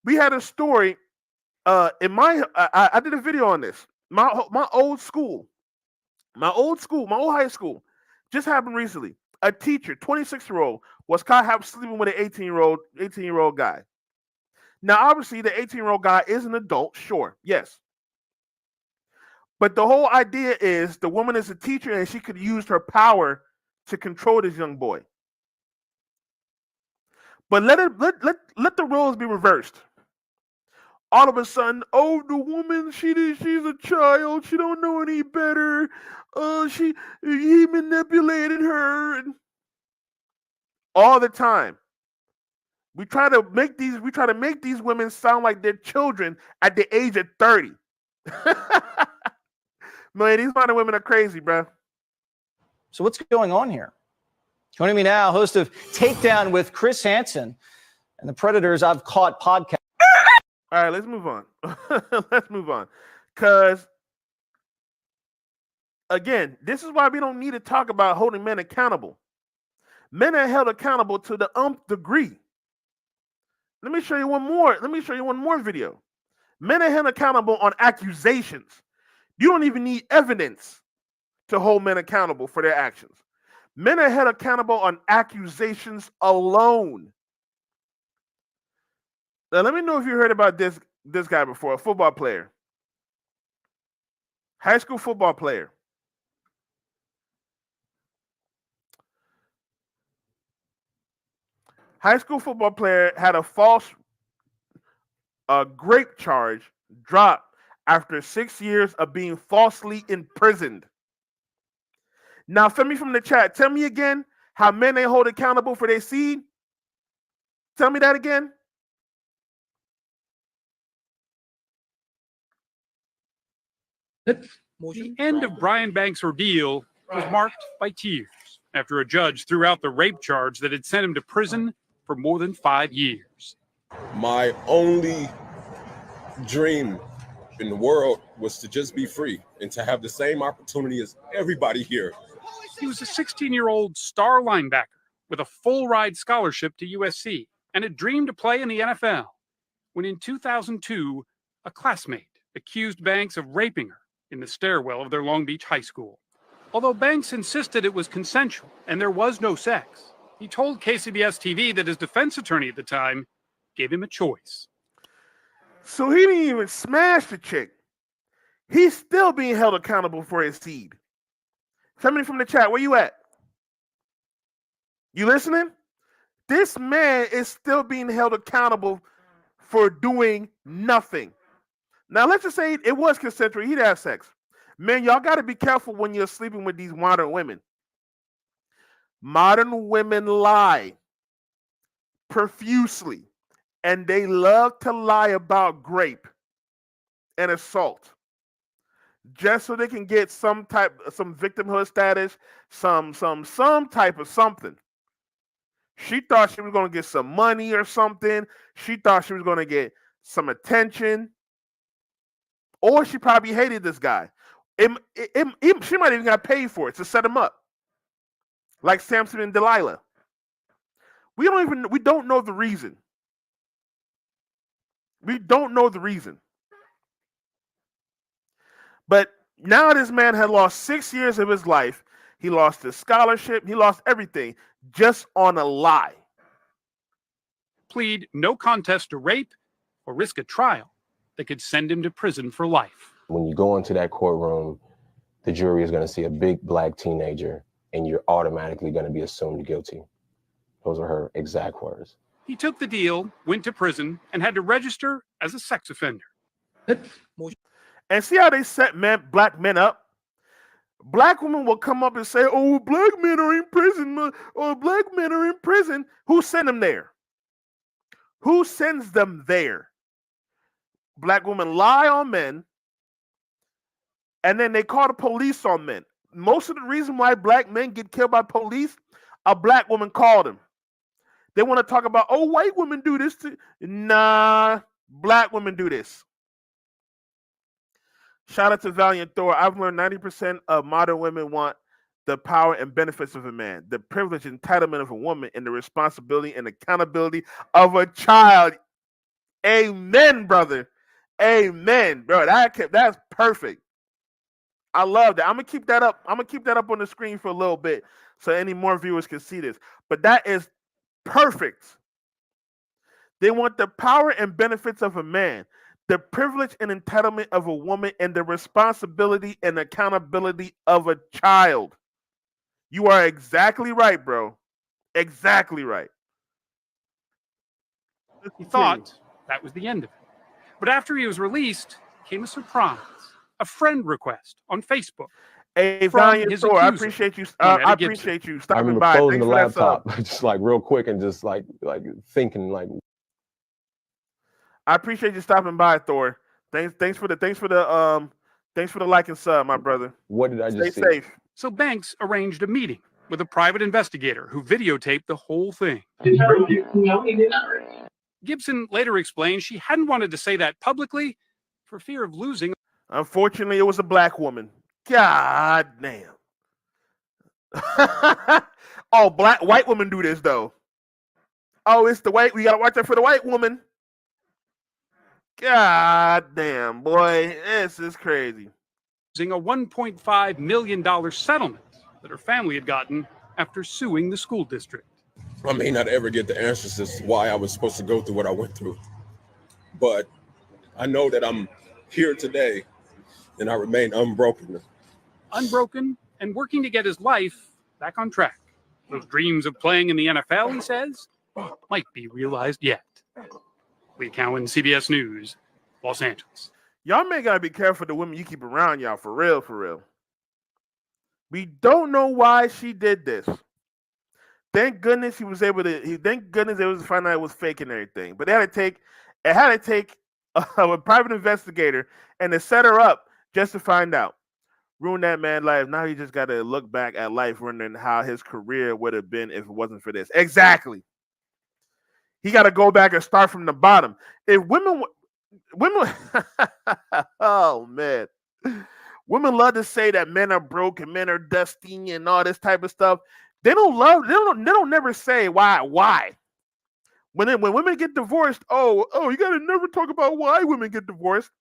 We had a story I did a video on this. My old high school, just happened recently. A teacher, 26-year-old, was caught sleeping with an 18-year-old guy. Now, obviously, the 18-year-old guy is an adult, sure, yes. But the whole idea is the woman is a teacher and she could use her power to control this young boy. But let the roles be reversed. All of a sudden, oh, the woman, she's a child. She don't know any better. He manipulated her. All the time. We try to make these women sound like they're children at the age of 30. Man, these modern women are crazy, bro. So what's going on here? Joining me now, host of Takedown with Chris Hansen and the Predators I've Caught podcast. All right, let's move on. Let's move on. Because, again, this is why we don't need to talk about holding men accountable. Men are held accountable to the nth degree. Let me show you one more video. Men are held accountable on accusations. You don't even need evidence to hold men accountable for their actions. Men are held accountable on accusations alone. Now, let me know if you heard about this guy before, a football player. High school football player. High school football player had a false grape charge dropped after 6 years of being falsely imprisoned. Now, Femi from the chat, tell me again how men they hold accountable for their seed. Tell me that again. The end of Brian Banks' ordeal was marked by tears after a judge threw out the rape charge that had sent him to prison for more than 5 years. My only dream in the world was to just be free and to have the same opportunity as everybody here. He was a 16-year-old star linebacker with a full-ride scholarship to USC and had dreamed to play in the NFL when in 2002, a classmate accused Banks of raping her in the stairwell of their Long Beach high school. Although Banks insisted it was consensual and there was no sex, he told KCBS-TV that his defense attorney at the time gave him a choice. So he didn't even smash the chick. He's still being held accountable for his seed. Somebody from the chat, where you at? You listening? This man is still being held accountable for doing nothing. Now, let's just say it was consensual. He'd have sex. Man, y'all got to be careful when you're sleeping with these modern women. Modern women lie profusely, and they love to lie about rape and assault just so they can get some victimhood status, some type of something. She thought she was going to get some money or something. She thought she was going to get some attention. Or she probably hated this guy. She might even got paid for it to set him up. Like Samson and Delilah. We don't know the reason. We don't know the reason. But now this man had lost 6 years of his life. He lost his scholarship. He lost everything just on a lie. Plead no contest to rape or risk a trial that could send him to prison for life. When you go into that courtroom, the jury is going to see a big black teenager, and you're automatically going to be assumed guilty. Those are her exact words. He took the deal, went to prison, and had to register as a sex offender. And see how they set black men up? Black women will come up and say, oh, black men are in prison. Or black men are in prison. Who sent them there? Who sends them there? Black women lie on men, and then they call the police on men. Most of the reason why black men get killed by police, a black woman called them. They want to talk about, oh, white women do this too. Nah, black women do this. Shout out to Valiant Thor. I've learned 90% of modern women want the power and benefits of a man, the privilege and entitlement of a woman, and the responsibility and accountability of a child. Amen, brother. Amen, bro. That's perfect. I love that. I'm gonna keep that up. I'm gonna keep that up on the screen for a little bit so any more viewers can see this. But that is perfect. They want the power and benefits of a man, the privilege and entitlement of a woman, and the responsibility and accountability of a child. You are exactly right, bro. Exactly right. He thought that was the end of it. But after he was released, came a surprise, a friend request on Facebook. Hey, Valiant Thor, I appreciate you. I appreciate you I stopping remember by. closing Thanks the for that sub. laptop just like real quick and just like thinking like. I appreciate you stopping by, Thor. Thanks for the like and sub, my brother. What did I just Stay see? safe. So Banks arranged a meeting with a private investigator who videotaped the whole thing. Gibson later explained she hadn't wanted to say that publicly for fear of losing. Unfortunately, it was a black woman. God damn. Oh, white women do this though. Oh, it's the white. We gotta watch out for the white woman. God damn, boy, this is crazy. Using a $1.5 million settlement that her family had gotten after suing the school district. I may not ever get the answers as to why I was supposed to go through what I went through, but I know that I'm here today and I remain unbroken. Unbroken and working to get his life back on track. Those dreams of playing in the NFL, he says, might be realized yet. Lee Cowan, CBS News, Los Angeles. Y'all may gotta be careful the women you keep around y'all, for real, for real. We don't know why she did this. Thank goodness he was able to. Thank goodness they was find out it was fake and everything. But it had to take a private investigator and to set her up just to find out. Ruined that man's life. Now he just got to look back at life, wondering how his career would have been if it wasn't for this. Exactly. He got to go back and start from the bottom. If women, oh man, women love to say that men are broke and men are dusty and all this type of stuff. They don't never say why. When women get divorced, you got to never talk about why women get divorced.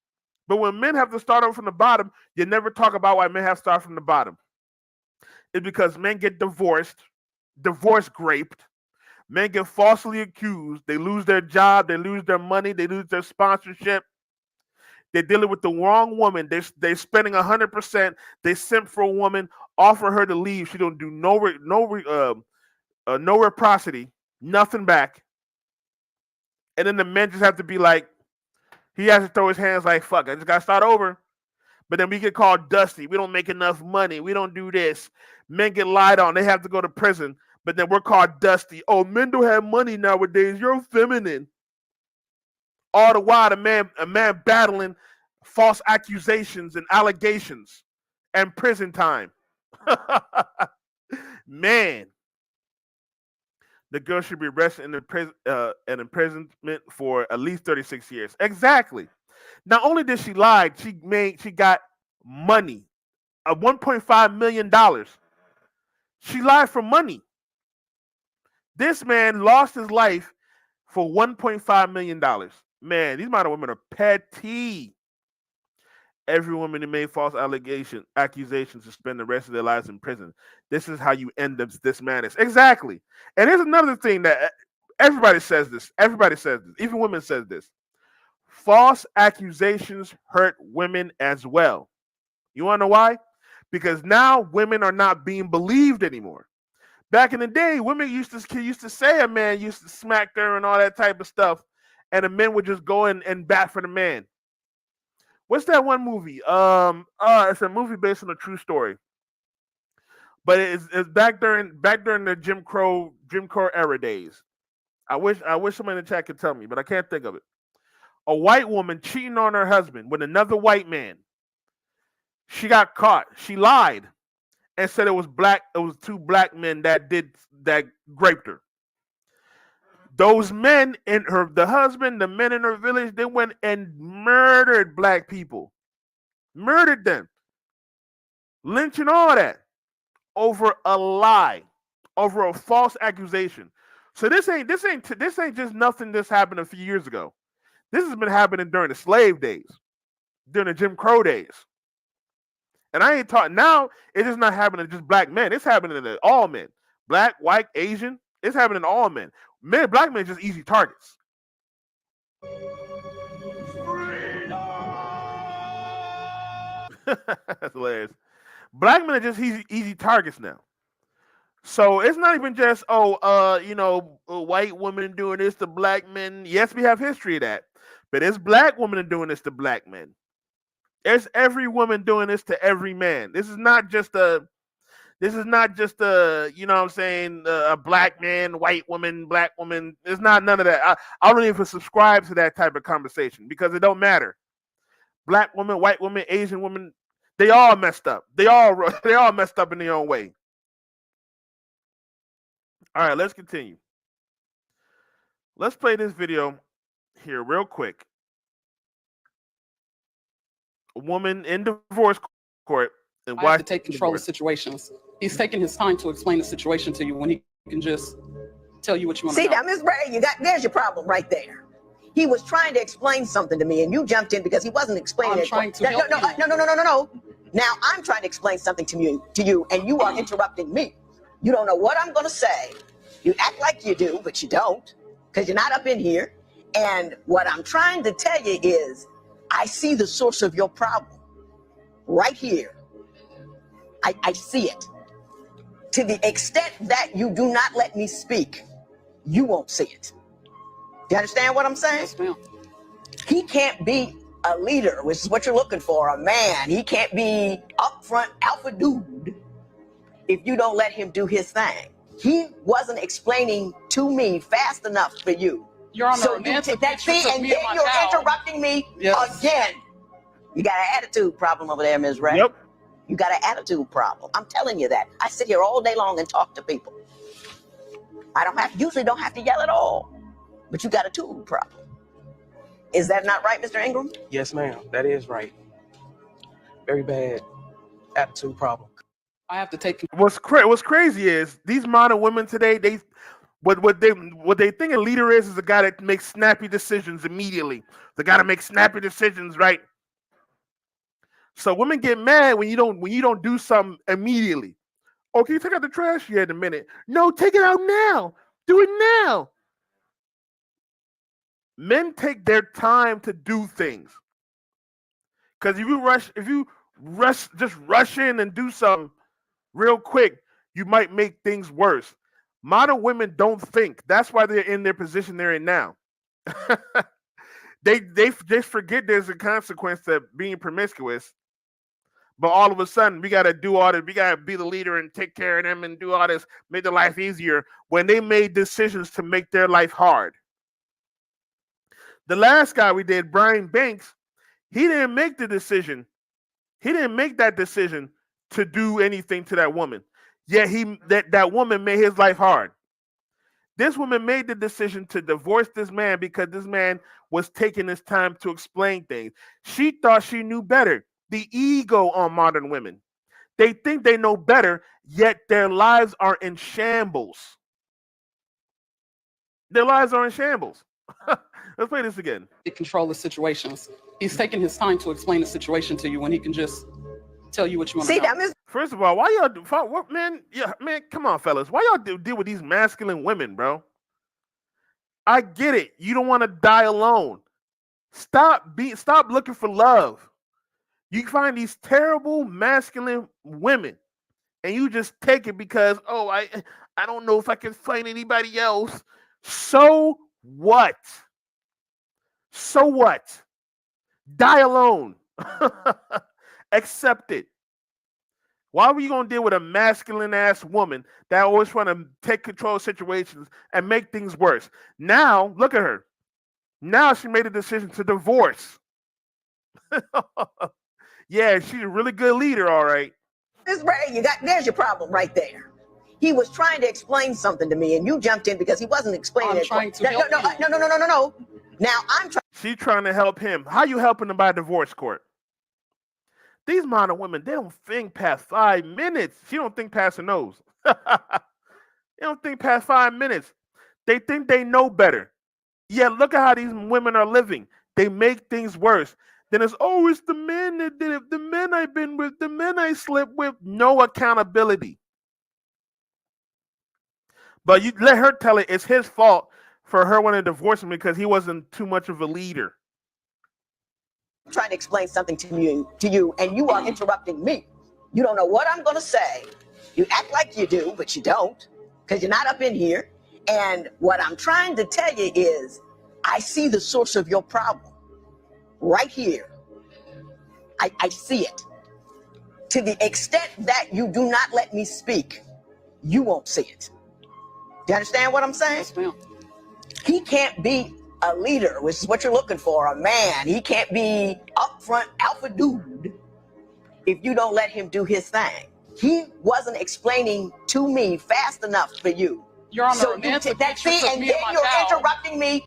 But when men have to start over from the bottom, you never talk about why men have to start from the bottom. It's because men get divorce graped. Men get falsely accused. They lose their job. They lose their money. They lose their sponsorship. They're dealing with the wrong woman. They're spending 100%. They simp for a woman, offer her to leave. She don't do no reciprocity, nothing back. And then the men just have to be like, he has to throw his hands like, fuck, I just got to start over. But then we get called dusty. We don't make enough money. We don't do this. Men get lied on. They have to go to prison. But then we're called dusty. Oh, men don't have money nowadays. You're feminine. All the while, a man battling false accusations and allegations and prison time. Man. The girl should be arrested and imprisonment for at least 36 years. Exactly. Not only did she lie, she got money, $1.5 million. She lied for money. This man lost his life for $1.5 million. Man, these modern women are petty. Every woman who made false accusations to spend the rest of their lives in prison. This is how you end up this madness. Exactly. And here's another thing that everybody says this. Everybody says this. Even women says this. False accusations hurt women as well. You want to know why? Because now women are not being believed anymore. Back in the day, women used to say a man used to smack her and all that type of stuff, and the men would just go and bat for the man. What's that one movie? It's a movie based on a true story. But it's back during the Jim Crow era days. I wish somebody in the chat could tell me, but I can't think of it. A white woman cheating on her husband with another white man. She got caught. She lied and said it was two black men that raped her. Those men the husband, the men in her village, they went and murdered black people. Murdered them. Lynching, all that. Over a lie. Over a false accusation. So this ain't just nothing that's happened a few years ago. This has been happening during the slave days. During the Jim Crow days. And I ain't talking now, it's just not happening to just black men. It's happening to all men. Black, white, Asian. It's happening to all men. Black men are just easy targets. That's hilarious. Black men are just easy targets now. So it's not even just, white women doing this to black men. Yes, we have history of that. But it's black women doing this to black men. There's every woman doing this to every man. This is not just a black man, white woman, black woman. It's not none of that. I don't even subscribe to that type of conversation because it don't matter. Black woman, white woman, Asian woman, they all messed up. They all messed up in their own way. All right, let's continue. Let's play this video here real quick. A woman in divorce court and I have to take control of situations. He's taking his time to explain the situation to you when he can just tell you what you want to See, know. now, Ms. Bray, there's your problem right there. He was trying to explain something to me, and you jumped in because he wasn't explaining it. No. Now I'm trying to explain something to you, and you are interrupting me. You don't know what I'm going to say. You act like you do, but you don't, because you're not up in here. And what I'm trying to tell you is, I see the source of your problem right here. I see it. To the extent that you do not let me speak, you won't see it. Do you understand what I'm saying? Yes, ma'am. He can't be a leader, which is what you're looking for, a man. He can't be upfront alpha dude if you don't let him do his thing. He wasn't explaining to me fast enough for you. You're on the So romantic and pictures of then me and my you're child. interrupting me Yes. again. You got an attitude problem over there, Ms. Ray. Yep. You got an attitude problem. I'm telling you that. I sit here all day long and talk to people. Usually don't have to yell at all, but you got a attitude problem. Is that not right, Mr. Ingram? Yes, ma'am. That is right. Very bad attitude problem. I have to take. What's crazy is these modern women today. What they think a leader is a guy that makes snappy decisions immediately. The guy that makes snappy decisions, right? So women get mad when you don't do something immediately. Oh, can you take out the trash? Yeah, in a minute. No, take it out now. Do it now. Men take their time to do things. Because if you rush in and do something real quick, you might make things worse. Modern women don't think. That's why they're in their position they're in now. They just forget there's a consequence to being promiscuous. But all of a sudden, we got to do all this. We got to be the leader and take care of them and do all this, make their life easier when they made decisions to make their life hard. The last guy we did, Brian Banks, he didn't make the decision. He didn't make that decision to do anything to that woman. Yet that woman made his life hard. This woman made the decision to divorce this man because this man was taking his time to explain things. She thought she knew better. The ego on modern women. They think they know better, yet their lives are in shambles. Their lives are in shambles. Let's play this again. Control the situations. He's taking his time to explain the situation to you when he can just tell you what you want to know. First of all, why y'all do what, man? Yeah, man, come on, fellas. Why y'all deal with these masculine women, bro? I get it. You don't want to die alone. Stop looking for love. You find these terrible masculine women, and you just take it because, oh, I don't know if I can find anybody else. So what? So what? Die alone. Accept it. Why were you going to deal with a masculine ass woman that always want to take control of situations and make things worse? Now, look at her. Now she made a decision to divorce. Yeah, she's a really good leader, all right. Ms. Ray, there's your problem right there. He was trying to explain something to me, and you jumped in because he wasn't explaining it. No. Now I'm trying. She's trying to help him. How you helping him by divorce court? These modern women, they don't think past 5 minutes. She don't think past her nose. They don't think past 5 minutes. They think they know better. Yeah, look at how these women are living. They make things worse. Then it's the men that did it, the men I've been with, the men I slept with. No accountability. But you let her tell it it's his fault for her wanting to divorce him because he wasn't too much of a leader. I'm trying to explain something to you, and you are interrupting me. You don't know what I'm going to say. You act like you do, but you don't, because you're not up in here. And what I'm trying to tell you is, I see the source of your problem right here. I see it. To the extent that you do not let me speak, you won't see it. Do you understand what I'm saying? Yes, ma'am. He can't be a leader, which is what you're looking for, a man. He can't be upfront alpha dude if you don't let him do his thing. He wasn't explaining to me fast enough for you. You're on so the romantic picture and then you're interrupting me.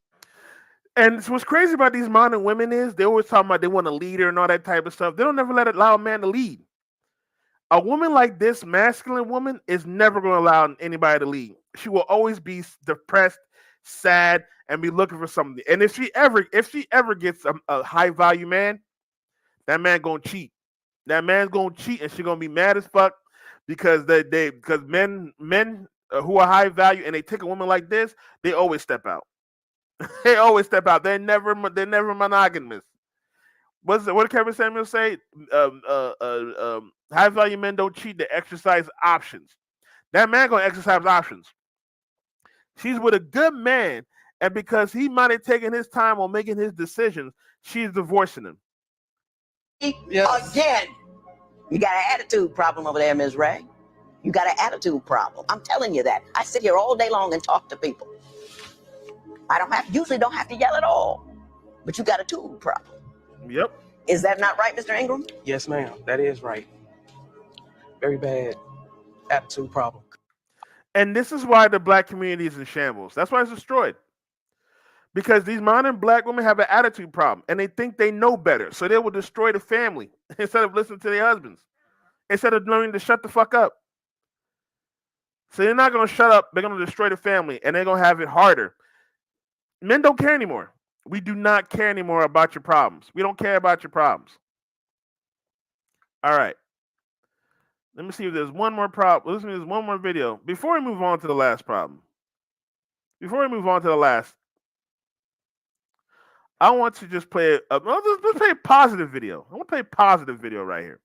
And what's crazy about these modern women is they always talk about they want a leader and all that type of stuff. They don't never allow a man to lead. A woman like this, masculine woman, is never going to allow anybody to lead. She will always be depressed, sad, and be looking for something. And if she ever gets a high value man, that man gonna cheat. That man's gonna cheat, and she's gonna be mad as fuck because because men who are high value and they take a woman like this, they always step out. They always step out. They're never monogamous. What did Kevin Samuels say? High value men don't cheat, they exercise options. That man gonna exercise options. She's with a good man, and because he might have taken his time on making his decisions, she's divorcing him. Yes. Again, you got an attitude problem over there, Ms. Ray. You got an attitude problem. I'm telling you that. I sit here all day long and talk to people. I usually don't have to yell at all, but you got a attitude problem. Yep. Is that not right, Mr. Ingram? Yes, ma'am. That is right. Very bad attitude problem. And this is why the black community is in shambles. That's why it's destroyed. Because these modern black women have an attitude problem and they think they know better. So they will destroy the family instead of listening to their husbands, instead of learning to shut the fuck up. So they're not going to shut up. They're going to destroy the family and they're going to have it harder. Men don't care anymore. We do not care anymore about your problems. We don't care about your problems. All right. Let me see if there's one more problem. Listen, there's one more video. Before we move on to the last problem. I want to just play let's play a positive video. I want to play a positive video right here.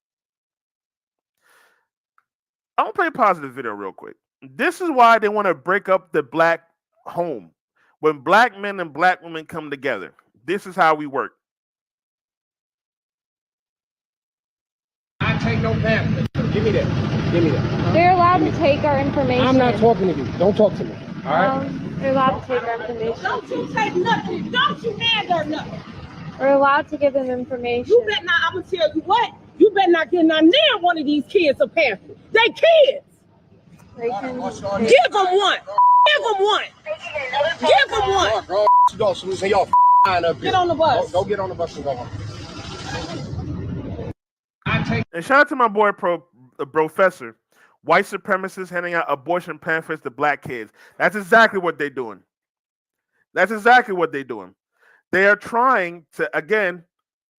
I want to play a positive video real quick. This is why they want to break up the black home. When black men and black women come together, this is how we work. I take no pamphlet. Give me that. Give me that. They're allowed to take our information. I'm not talking to you. Don't talk to me. All right? They're allowed to take our information. Don't you take nothing. Don't you hand her nothing. We're allowed to give them information. You better not, I'm going to tell you what, you better not get none near one of these kids a pamphlet. They kids. They can, give them one. Give them one. Give them one. Bro, go, so y'all up here. Get on the bus. Go get on the bus and go home. And shout out to my boy Professor. White supremacists handing out abortion pamphlets to black kids. That's exactly what they're doing. That's exactly what they're doing. They are trying to, again,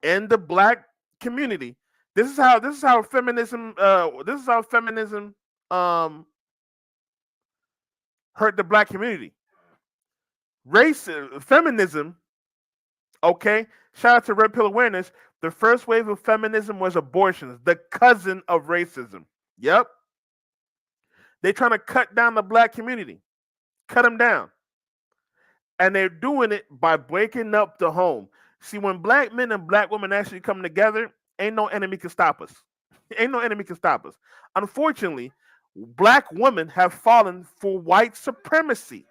end the black community. This is how feminism hurt the black community. Feminism, okay? Shout out to Red Pill Awareness. The first wave of feminism was abortions, the cousin of racism. Yep. They're trying to cut down the black community. Cut them down. And they're doing it by breaking up the home. See, when black men and black women actually come together, ain't no enemy can stop us. Ain't no enemy can stop us. Unfortunately, black women have fallen for white supremacy.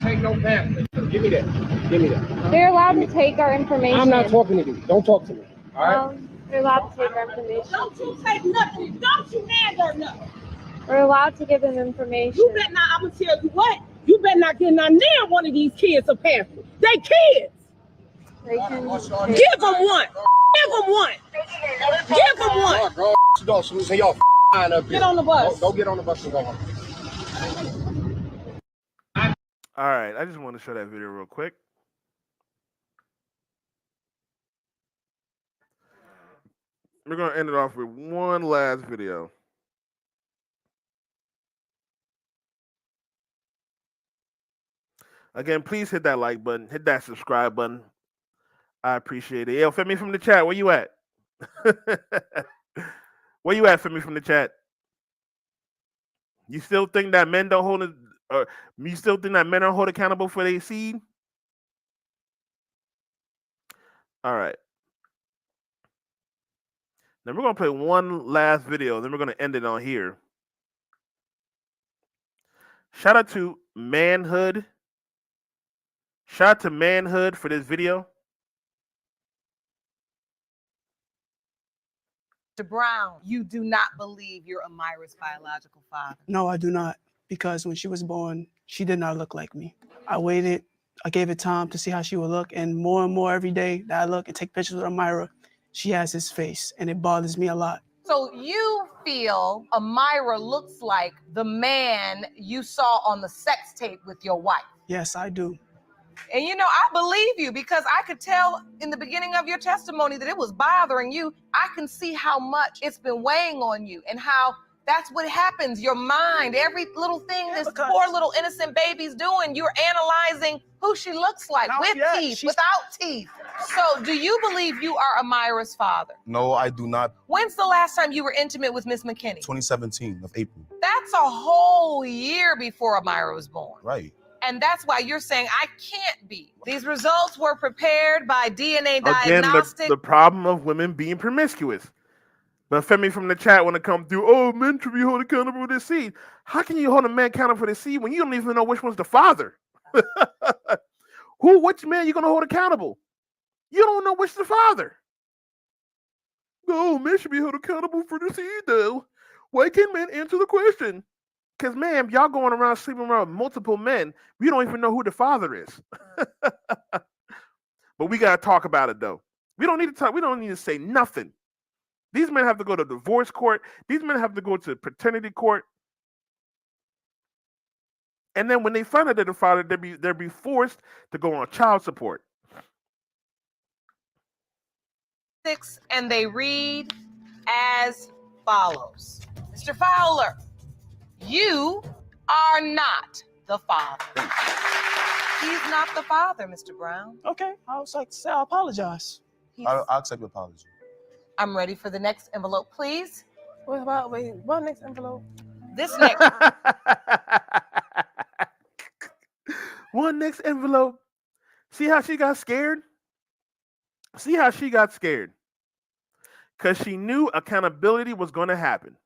Take no pamphlet. Give me that. Give me that. They're allowed to take our information. I'm not talking to you. Don't talk to me. All right? They're allowed to take our information. Don't you take nothing. Don't you hand her nothing. We're allowed to give them information. You better not, I'm going to tell you what, you better not get none near one of these kids a pamphlet. They kids. They can, give them one. Give them one. Give them one. Bro, go, so y'all up here. Get on the bus. Go get on the bus and go home. All right, I just want to show that video real quick. We're going to end it off with one last video. Again, please hit that like button, hit that subscribe button. I appreciate it. Yo, Femi from the chat, where you at? Where you at, Femi from the chat? You still think that men don't hold it? You still think that men are held accountable for their seed? All right. Then we're going to play one last video. Then we're going to end it on here. Shout out to Manhood. Shout out to Manhood for this video. Mr. Brown, you do not believe you're Amira's biological father. No, I do not. Because when she was born, she did not look like me. I waited. I gave it time to see how she would look. And more every day that I look and take pictures with Amira, she has his face. And it bothers me a lot. So you feel Amira looks like the man you saw on the sex tape with your wife? Yes, I do. And you know, I believe you because I could tell in the beginning of your testimony that it was bothering you. I can see how much it's been weighing on you and how that's what happens. Your mind, every little thing this poor little innocent baby's doing, you're analyzing who she looks like with teeth, without teeth. So do you believe you are Amira's father? No, I do not. When's the last time you were intimate with Miss McKinney? 2017 of April. That's a whole year before Amira was born. Right. And that's why you're saying I can't be. These results were prepared by DNA Again, diagnostic. the problem of women being promiscuous. But Femi from the chat want to come through, oh, men should be held accountable for their seed. How can you hold a man accountable for their seed when you don't even know which one's the father? Which man you going to hold accountable? You don't know which is the father. oh, men should be held accountable for the seed, though. Why can't men answer the question? Because, ma'am, y'all going around sleeping around with multiple men. We don't even know who the father is. But we got to talk about it, though. We don't need to talk. We don't need to say nothing. These men have to go to divorce court. These men have to go to paternity court. And then when they find out that the father, they'll be forced to go on child support. And they read as follows. Mr. Fowler, you are not the father. He's not the father, Mr. Brown. Okay, I was like to say I apologize. I'll accept your apology. I'm ready for the next envelope, please. What next envelope? This next. One next envelope. See how she got scared? See how she got scared? Because she knew accountability was going to happen.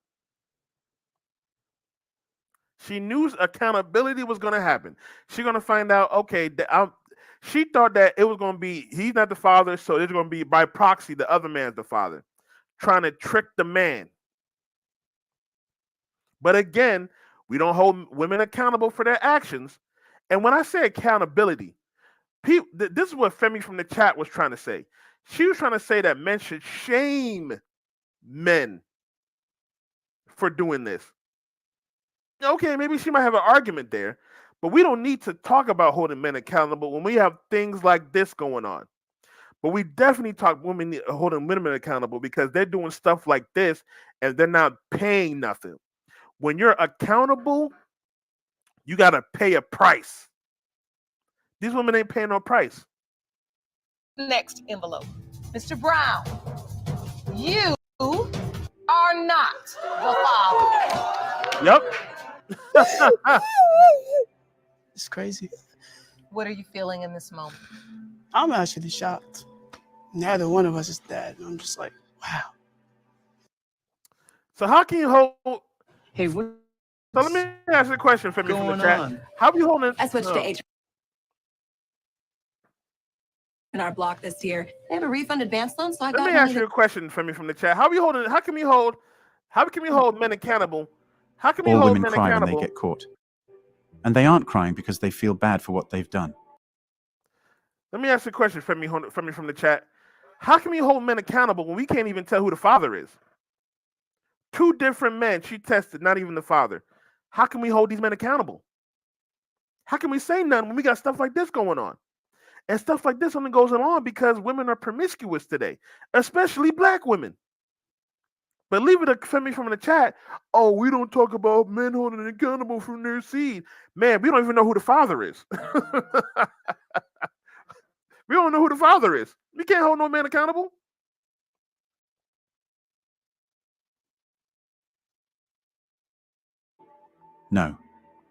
She knew accountability was going to happen. She's going to find out, okay, she thought that it was going to be, he's not the father, so it's going to be by proxy, the other man's the father, trying to trick the man. But again, we don't hold women accountable for their actions. And when I say accountability, this is what Femi from the chat was trying to say. She was trying to say that men should shame men for doing this. Okay, maybe she might have an argument there, but we don't need to talk about holding men accountable when we have things like this going on. But we definitely talk holding women accountable because they're doing stuff like this and they're not paying nothing. When you're accountable, you got to pay a price. These women ain't paying no price. Next envelope. Mr. Brown, you are not the father. Yep. It's crazy. What are you feeling in this moment? I'm actually shocked. Neither one of us is dad. I'm just like, wow. So how can you hold? Hey, what? So let me ask you a question for me from the chat. on? How are you holding? I switched to HR in our block this year. They have a refund advance loan, so I got. Let me ask you a question for me from the chat. How can we hold men accountable? How can we All hold women men cry when accountable? they get caught. And they aren't crying because they feel bad for what they've done. Let me ask you a question from me from the chat. How can we hold men accountable when we can't even tell who the father is? Two different men she tested, not even the father. How can we hold these men accountable? How can we say nothing when we got stuff like this going on? And stuff like this only goes on because women are promiscuous today, especially black women. But leave it to Femi from the chat. Oh, we don't talk about men holding accountable from their seed. Man, we don't even know who the father is. We don't know who the father is. We can't hold no man accountable. No,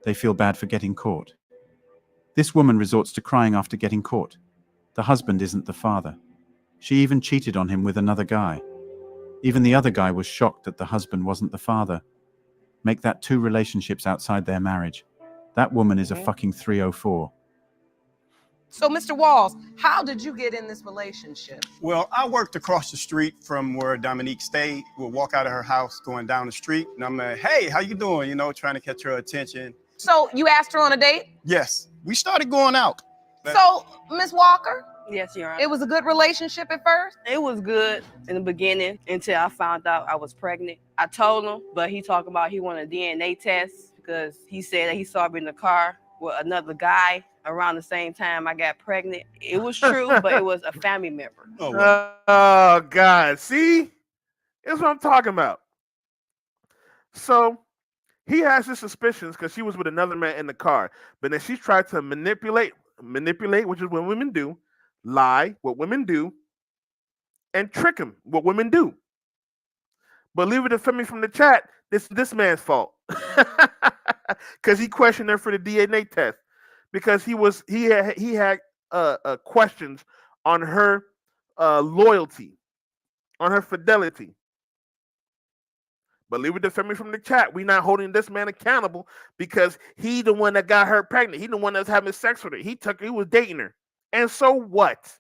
they feel bad for getting caught. This woman resorts to crying after getting caught. The husband isn't the father. She even cheated on him with another guy. Even the other guy was shocked that the husband wasn't the father. Make that 2 relationships outside their marriage. That woman is a fucking 304. So, Mr. Walls, how did you get in this relationship? Well, I worked across the street from where Dominique stayed. We'll walk out of her house going down the street, and I'm like, hey, how you doing? You know, trying to catch her attention. So, you asked her on a date? Yes, we started going out. So, Ms. Walker? Yes, Your Honor. It was a good relationship at first? It was good in the beginning until I found out I was pregnant. I told him, but he talked about he wanted a DNA test because he said that he saw me in the car with another guy around the same time I got pregnant. It was true, but it was a family member. Oh, God. See? That's what I'm talking about. So he has his suspicions because she was with another man in the car. But then she tried to manipulate, which is what women do, lie, what women do, and trick him, what women do. But leave it to Femi from the chat, this man's fault. Because he questioned her for the DNA test. Because he had questions on her loyalty, on her fidelity. But leave it to Femi from the chat. We're not holding this man accountable because he the one that got her pregnant. He the one that's having sex with her. He was dating her. And so what?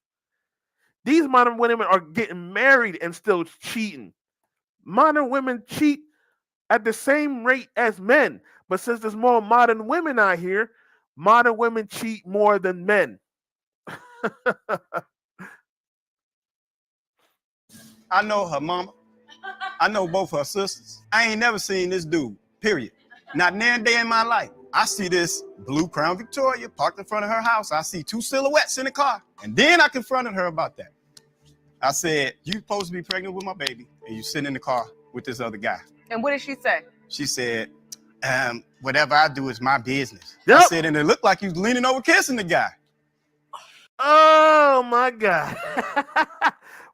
These modern women are getting married and still cheating. Modern women cheat at the same rate as men. But since there's more modern women out here, modern women cheat more than men. I know her mama. I know both her sisters. I ain't never seen this dude, period. Not near day in my life. I see this blue Crown Victoria parked in front of her house. I see two silhouettes in the car. And then I confronted her about that. I said, you supposed to be pregnant with my baby, and you sitting in the car with this other guy. And what did she say? She said, whatever I do is my business. Yep. I said, and it looked like you was leaning over kissing the guy. Oh my God.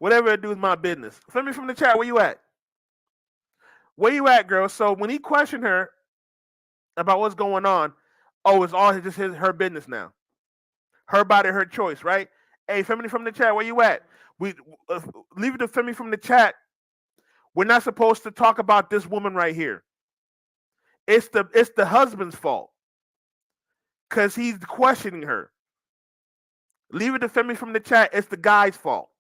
Whatever I do is my business. Send me from the chat. Where you at? Where you at, girl? So when he questioned her about what's going on, it's all just her business now. Her body, her choice, right? Hey, Femi from the chat, where you at? We leave it to Femi from the chat. We're not supposed to talk about this woman right here. It's the husband's fault because he's questioning her. Leave it to Femi from the chat. It's the guy's fault.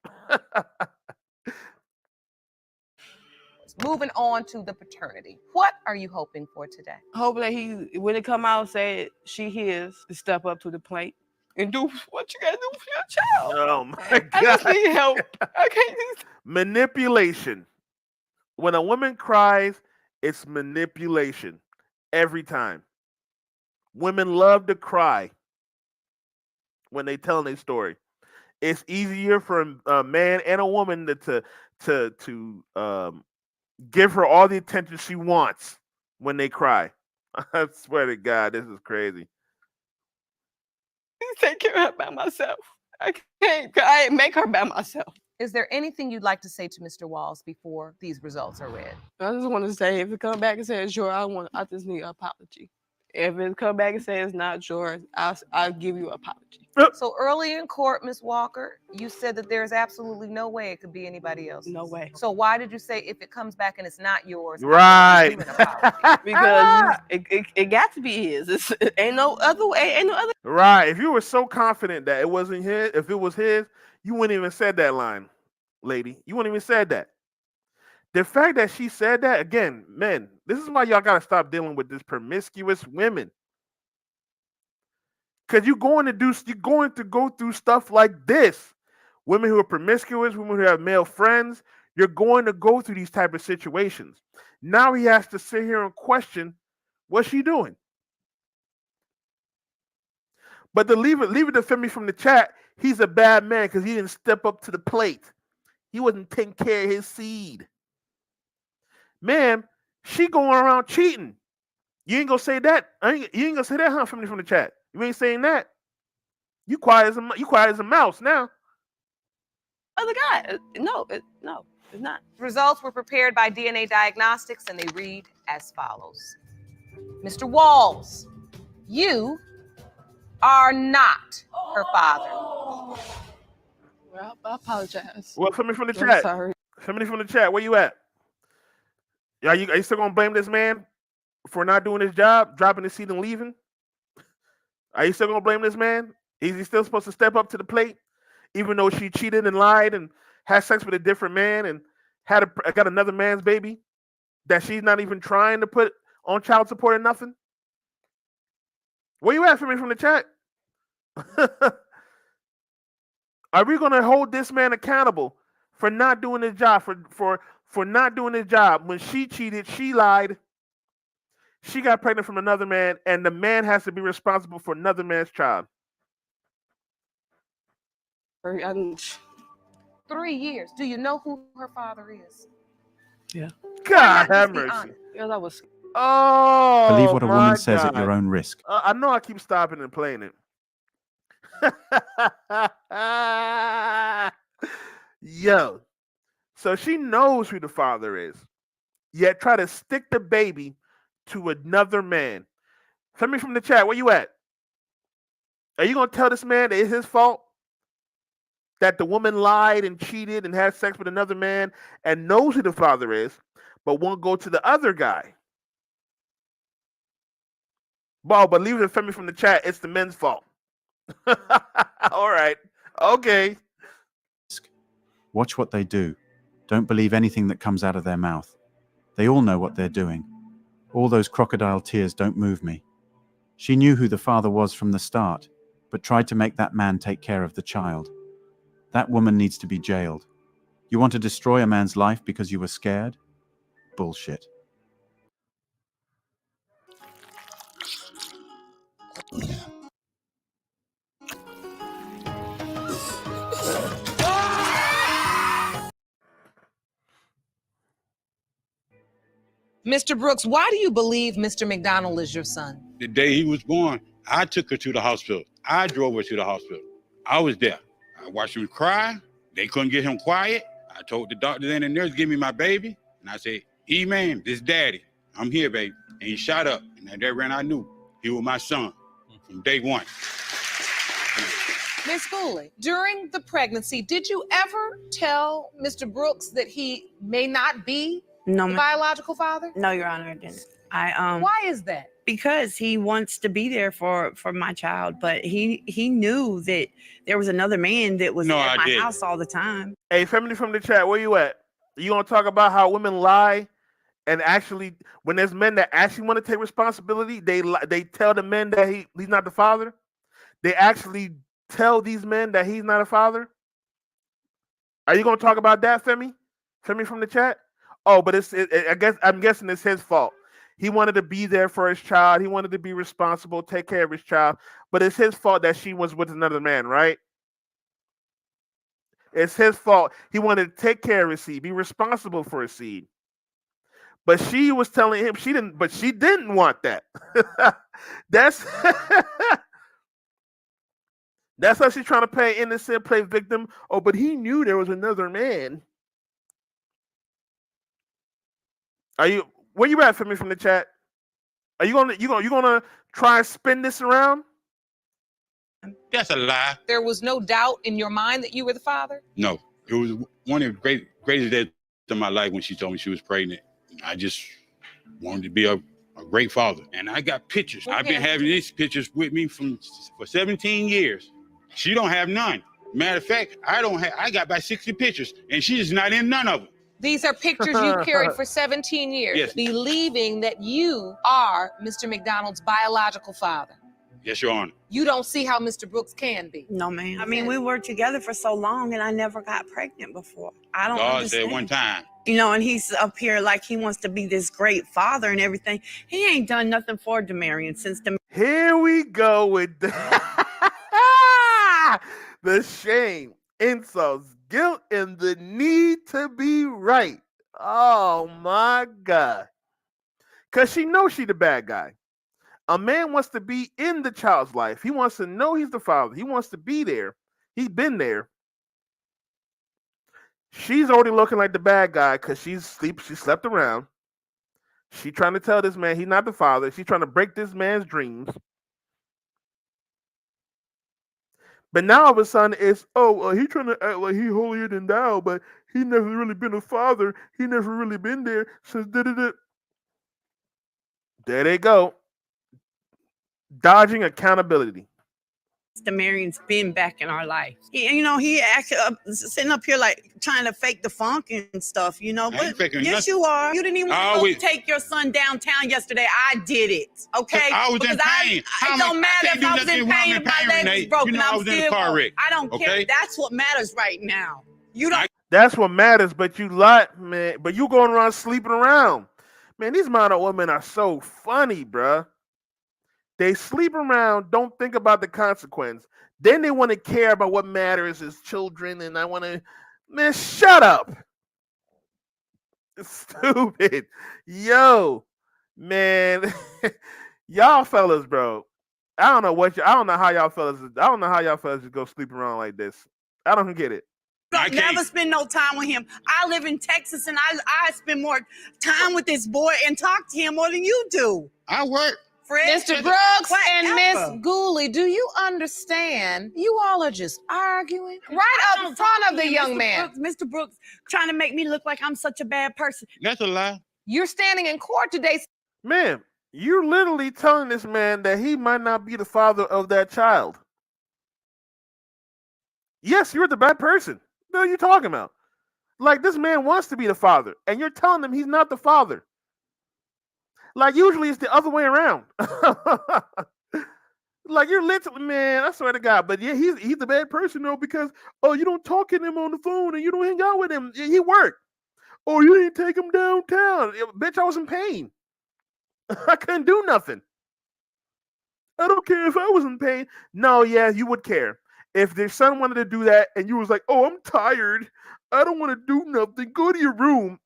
Moving on to the paternity. What are you hoping for today? Hope that when it come out, say she hears to step up to the plate and do what you gotta do for your child. Oh my God. I just need help. I can't do. Manipulation. When a woman cries, it's manipulation every time. Women love to cry when they tell their story. It's easier for a man and a woman to give her all the attention she wants when they cry. I swear to God, this is crazy. Take care of her by myself. I ain't make her by myself. Is there anything you'd like to say to Mr. Walls before these results are read? I just want to say, if it come back and says yours, I just need an apology. If it come back and says it's not yours, I'll give you an apology. So early in court, Ms. Walker, you said that there's absolutely no way it could be anybody else. No way. So why did you say if it comes back and it's not yours? Right. Because it got to be his. Ain't no other way. Ain't no other. Right. If you were so confident that it wasn't his, if it was his, you wouldn't even said that line, lady. You wouldn't even said that. The fact that she said that, again, men, this is why y'all gotta stop dealing with this promiscuous women. Because you're going to go through stuff like this. Women who are promiscuous, women who have male friends, you're going to go through these type of situations. Now he has to sit here and question, what's she doing? But to leave it to Femi from the chat, he's a bad man because he didn't step up to the plate. He wasn't taking care of his seed. Man, she going around cheating. You ain't gonna say that. You ain't gonna say that, huh, Femi from the chat? You ain't saying that. You quiet as a mouse now. Other guy. No, it's not. Results were prepared by DNA Diagnostics and they read as follows. Mr. Walls, you are not her father. Well, I apologize. Well, Femi from the I'm chat. sorry. Femi from the chat, where you at? Are you still gonna blame this man for not doing his job, dropping his seat and leaving? Are you still gonna blame this man? Is he still supposed to step up to the plate, even though she cheated and lied and had sex with a different man and got another man's baby that she's not even trying to put on child support or nothing? Where you at, Femi from the chat? Are we gonna hold this man accountable for not doing his job? For not doing his job. When she cheated, she lied. She got pregnant from another man, and the man has to be responsible for another man's child. 3 years. Do you know who her father is? Yeah. God have Be mercy. honest. Yeah, that was. Oh, Believe what a woman my says at God. your own risk. I know I keep stopping and playing it. Yo. So she knows who the father is, yet try to stick the baby to another man. Tell me from the chat, where you at? Are you going to tell this man that it's his fault? That the woman lied and cheated and had sex with another man and knows who the father is, but won't go to the other guy? Well, but leave it to Femi from the chat. It's the men's fault. All right. Okay. Watch what they do. Don't believe anything that comes out of their mouth. They all know what they're doing. All those crocodile tears don't move me. She knew who the father was from the start, but tried to make that man take care of the child. That woman needs to be jailed. You want to destroy a man's life because you were scared? Bullshit. Mr. Brooks, why do you believe Mr. McDonald is your son? The day he was born, I took her to the hospital. I drove her to the hospital. I was there. I watched him cry. They couldn't get him quiet. I told the doctor and the nurse, give me my baby. And I said, E-man, this daddy. I'm here, baby. And he shot up. And that ran, I knew he was my son from day one. Miss Cooley, during the pregnancy, did you ever tell Mr. Brooks that he may not be No, the biological father? No, Your Honor, I didn't. Why is that? Because he wants to be there for my child, but he knew that there was another man that was at my house all the time. Hey, family from the chat, where you at? You gonna talk about how women lie, and actually, when there's men that actually want to take responsibility, they tell the men that he's not the father. They actually tell these men that he's not a father. Are you gonna talk about that, Femi? Femi from the chat. Oh, but I'm guessing it's his fault. He wanted to be there for his child. He wanted to be responsible, take care of his child. But it's his fault that she was with another man, right? It's his fault. He wanted to take care of his seed, be responsible for his seed. But she was telling him she didn't want that. That's that's how she's trying to play innocent, play victim. Oh, but he knew there was another man. Where you at for me from the chat? Are you gonna try and spin this around? That's a lie. There was no doubt in your mind that you were the father? No, it was one of the greatest days of my life when she told me she was pregnant. I just wanted to be a great father, and I got pictures. I've been having these pictures with me for 17 years. She don't have none. Matter of fact, I got about 60 pictures, and she's not in none of them. These are pictures you carried for 17 years, Yes. believing that you are Mr. McDonald's biological father. Yes, Your Honor. You don't see how Mr. Brooks can be. No, ma'am. I mean, we were together for so long, and I never got pregnant before. I don't God understand. said one time. You know, and he's up here like he wants to be this great father and everything. He ain't done nothing for Demarion since Here we go with the shame, insults, guilt, and the need to be right. Oh my God. Because she knows she's the bad guy. A man wants to be in the child's life. He wants to know he's the father. He wants to be there. He's been there. She's already looking like the bad guy because she slept around. She's trying to tell this man he's not the father. She's trying to break this man's dreams. But now all of a sudden it's, he trying to act like he holier than thou, but he never really been a father. He never really been there since da-da-da. There they go. Dodging accountability. Demarion's been back in our life. He acted sitting up here like trying to fake the funk and stuff, I ain't But faking yes, nothing. you are. You didn't even want Always. to take your son downtown yesterday. I did it. Okay. I was in Because pain. It don't matter if I was in pain and my leg was broken. I I'm was in a still. car wreck. I don't care. Okay? That's what matters right now. You don't. That's what matters, but you lie, man. But you going around sleeping around. Man, these modern women are so funny, bruh. They sleep around, don't think about the consequence. Then they want to care about what matters is children, and I want to, man, shut up. Stupid. Yo, man. Y'all fellas, bro. I don't know how y'all fellas just go sleep around like this. I don't get it. I never spend no time with him. I live in Texas, and I spend more time with this boy and talk to him more than you do. I work. Fred, Mr. Brooks and whatever. Miss Gooley, do you understand? You all are just arguing right up in front of the young man. Mr. Brooks trying to make me look like I'm such a bad person. That's a lie. You're standing in court today. Man, you're literally telling this man that he might not be the father of that child. Yes, you're the bad person. What are you talking about? Like, this man wants to be the father, and you're telling him he's not the father. Like, usually it's the other way around. Like, you're literally, man, I swear to God. But yeah, he's a bad person, though, because, oh, you don't talk to him on the phone and you don't hang out with him. He worked. Oh, you didn't take him downtown. Bitch, I was in pain. I couldn't do nothing. I don't care if I was in pain. No, yeah, you would care. If their son wanted to do that and you was like, oh, I'm tired. I don't want to do nothing. Go to your room.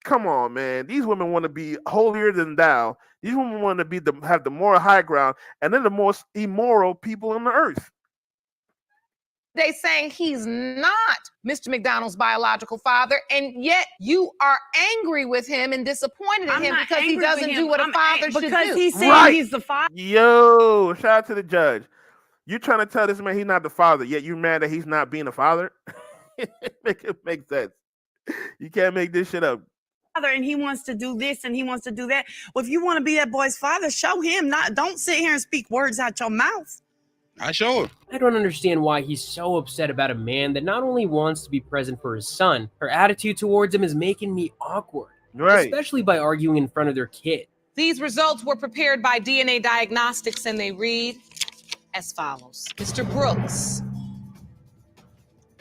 Come on, man. These women want to be holier than thou. These women want to be have the moral high ground, and they're the most immoral people on the earth. They saying he's not Mr. McDonald's biological father, and yet you are angry with him and disappointed in him because he doesn't do what a father should do. Because he's saying he's the father. Yo, shout out to the judge. You're trying to tell this man he's not the father, yet you're mad that he's not being a father? Make it make sense. You can't make this shit up. And he wants to do this and he wants to do that. Well, if you want to be that boy's father, show him. Don't sit here and speak words out your mouth. I show him. I don't understand why he's so upset about a man that not only wants to be present for his son, her attitude towards him is making me awkward. Right. Especially by arguing in front of their kid. These results were prepared by DNA Diagnostics, and they read as follows. Mr. Brooks,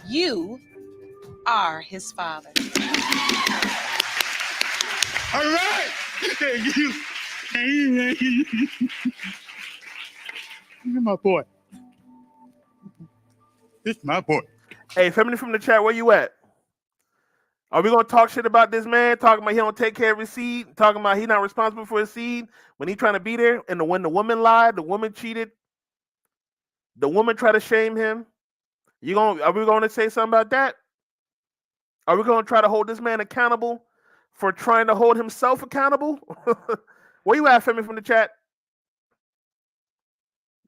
you are his father. All right. Thank you. You're my boy. This is my boy. Hey, family from the chat, where you at? Are we gonna talk shit about this man? Talking about he don't take care of his seed? Talking about he not responsible for his seed when he trying to be there? And when the woman lied, the woman cheated, the woman tried to shame him. Are we gonna say something about that? Are we gonna try to hold this man accountable for trying to hold himself accountable? Where you at, family from the chat?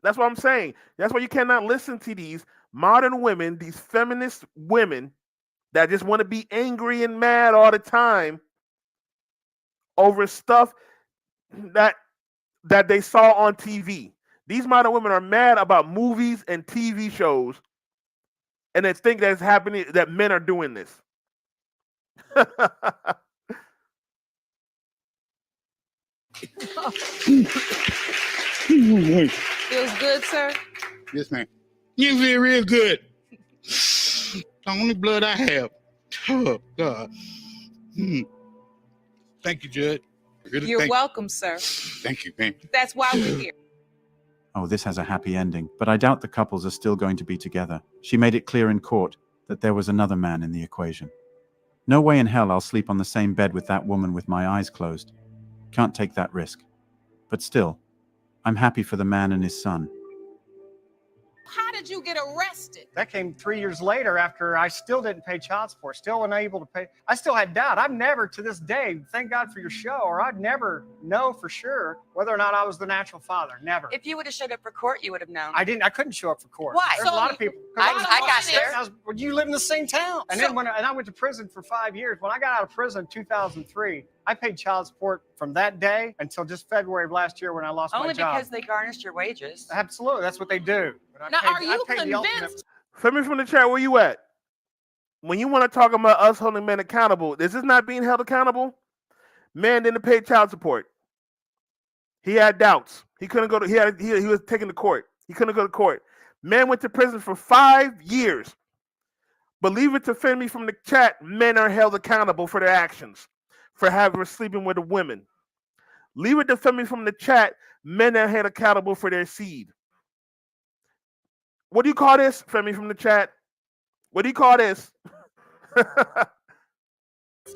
That's what I'm saying. That's why you cannot listen to these modern women, these feminist women that just want to be angry and mad all the time over stuff that they saw on TV. These modern women are mad about movies and TV shows, and they think that's happening, that men are doing this. Feels good, sir? Yes, ma'am. You feel real good. The only blood I have. Oh, God. Thank you, Judge. Really, You're welcome, sir. Thank you, man. That's why we're here. Oh, this has a happy ending, but I doubt the couples are still going to be together. She made it clear in court that there was another man in the equation. No way in hell I'll sleep on the same bed with that woman with my eyes closed. Can't take that risk. But still, I'm happy for the man and his son. How did you get arrested? That came 3 years later after I still didn't pay child support, still unable to pay. I still had doubt. I've never, to this day, thank God for your show, or I'd never know for sure whether or not I was the natural father. Never. If you would have showed up for court, you would have known. I couldn't show up for court. Why? There's a lot of people. I got there. You live in the same town. And then I went to prison for 5 years. When I got out of prison in 2003, I paid child support from that day until just February of last year when I lost my job. Only because they garnished your wages. Absolutely. That's what they do. But Now, are you convinced? Family from the chat, where you at? When you want to talk about us holding men accountable, is this not being held accountable? Man didn't pay child support. He had doubts. He couldn't go to. He was taken to court. He couldn't go to court. Man went to prison for 5 years. Believe it to family from the chat, men are held accountable for their actions, for sleeping with a women. Leave it to family from the chat, men are held accountable for their seed. What do you call this, family from the chat? What do you call this?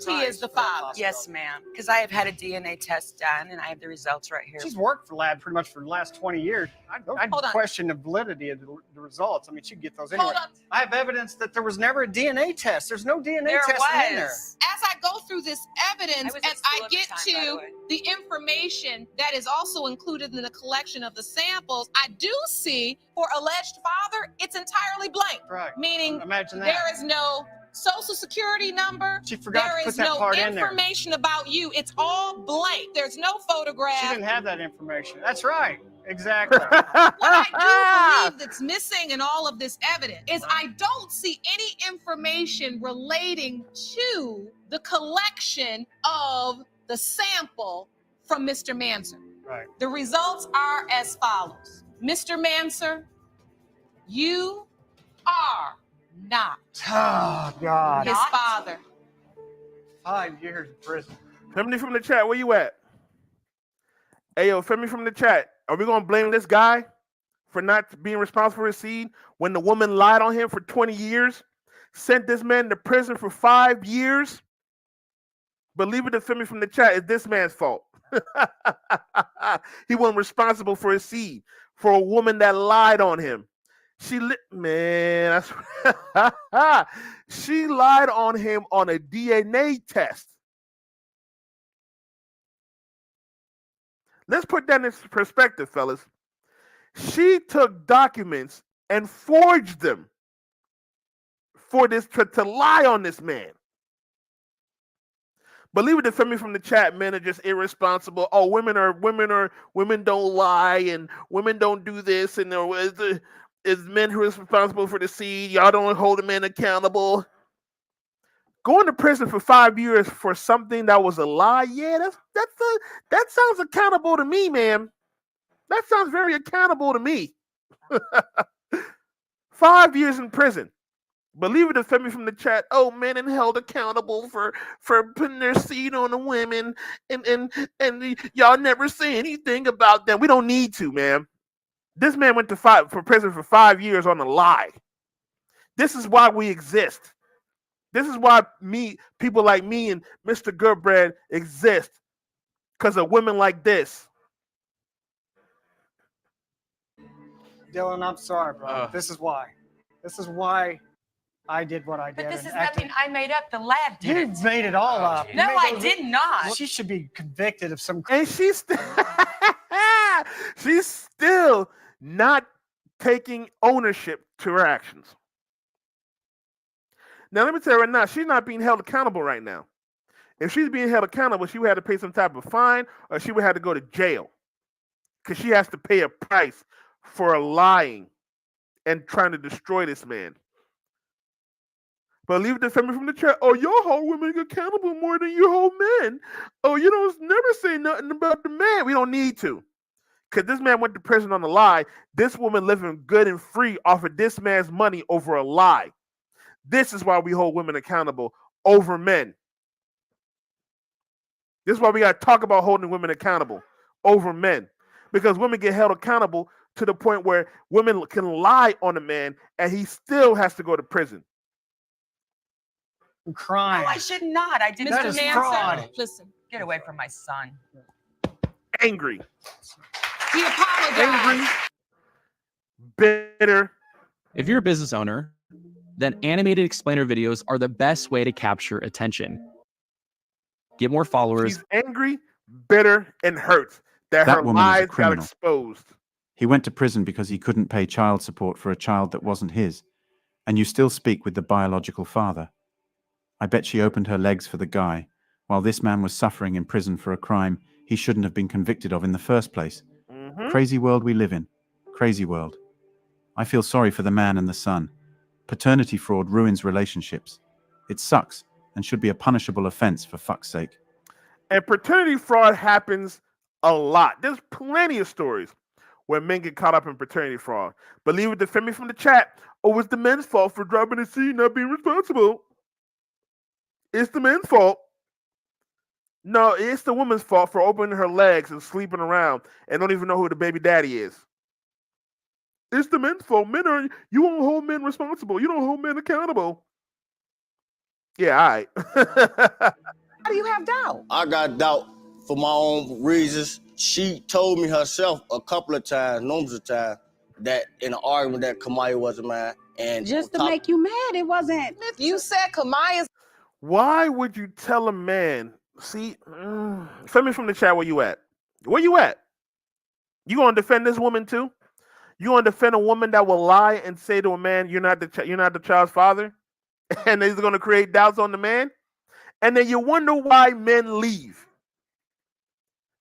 He is the father. Yes, ma'am. Because I have had a DNA test done, and I have the results right here. She's worked for lab pretty much for the last 20 years. I'd question the validity of the results. I mean, she'd get those anyway. I have evidence that there was never a DNA test. There's no DNA test in there. As I go through this evidence and I get to the information that is also included in the collection of the samples, I do see for alleged father, it's entirely blank. Right. Meaning Imagine that. there is no social security number. She forgot there to put is that no part in there. information about you. It's all blank. There's no photograph. She didn't have that information. That's right. Exactly. What I do believe that's missing in all of this evidence is I don't see any information relating to the collection of the sample from Mr. Manser. Right. The results are as follows. Mr. Manser, you are not Oh, God. his father. 5 years in prison. Family from the chat, where you at? Hey, yo, family from the chat. Are we going to blame this guy for not being responsible for his seed when the woman lied on him for 20 years? Sent this man to prison for 5 years? Believe it, the family from the chat, it's this man's fault. He wasn't responsible for his seed, for a woman that lied on him. She lied on him on a DNA test. Let's put that in perspective, fellas. She took documents and forged them for this to lie on this man. Believe it, the family from the chat, men are just irresponsible. Oh, women don't lie, and women don't do this, and it's men who are responsible for the seed. Y'all don't hold the men accountable. Going to prison for 5 years for something that was a lie, yeah, that sounds accountable to me, man. That sounds very accountable to me. 5 years in prison. Believe it, the family from the chat. Oh, men and held accountable for putting their seed on the women, and y'all never say anything about them. We don't need to, man. This man went to prison for 5 years on a lie. This is why we exist. This is why people like me and Mr. Goodbread exist, because of women like this. Dylan, I'm sorry, bro. This is why. This is why I did what I did. But this is and acted- nothing I made up. The lab did You it. made it all up. No, I did not. She should be convicted of some. And she's still not taking ownership to her actions. Now, let me tell you right now, she's not being held accountable right now. If she's being held accountable, she would have to pay some type of fine, or she would have to go to jail, because she has to pay a price for lying and trying to destroy this man. But leave it to family from the chat. Oh, y'all hold women accountable more than you hold men. Oh, you don't never say nothing about the man. We don't need to. Because this man went to prison on a lie. This woman living good and free off of this man's money over a lie. This is why we hold women accountable over men. This is why we got to talk about holding women accountable over men. Because women get held accountable to the point where women can lie on a man and he still has to go to prison. I'm crying. No, I should not. I didn't. That is fraud. Listen, get away from my son. Angry. He apologized. Angry. Bitter. If you're a business owner, then animated explainer videos are the best way to capture attention. Get more followers. She's angry, bitter, and hurt that her woman is a lies got criminal. exposed. He went to prison because he couldn't pay child support for a child that wasn't his. And you still speak with the biological father. I bet she opened her legs for the guy, while this man was suffering in prison for a crime he shouldn't have been convicted of in the first place. Crazy world we live in. Crazy world. I feel sorry for the man and the son. Paternity fraud ruins relationships. It sucks and should be a punishable offense, for fuck's sake. And paternity fraud happens a lot. There's plenty of stories where men get caught up in paternity fraud. Believe it, defend me from the chat. Oh, it's the men's fault for dropping the seed, not being responsible. It's the men's fault. No, it's the woman's fault for opening her legs and sleeping around and don't even know who the baby daddy is. It's the men's fault. You don't hold men responsible. You don't hold men accountable. Yeah, all right. How do you have doubt? I got doubt for my own reasons. She told me herself a couple of times, numbers of times, that in an argument that Kamaya wasn't mine. And Just to make you mad, it wasn't. You said Kamaya's. Why would you tell a man? See, send me from the chat where you at. Where you at? You gonna defend this woman too? You gonna defend a woman that will lie and say to a man, "You're not the child's father," and he's gonna create doubts on the man, and then you wonder why men leave.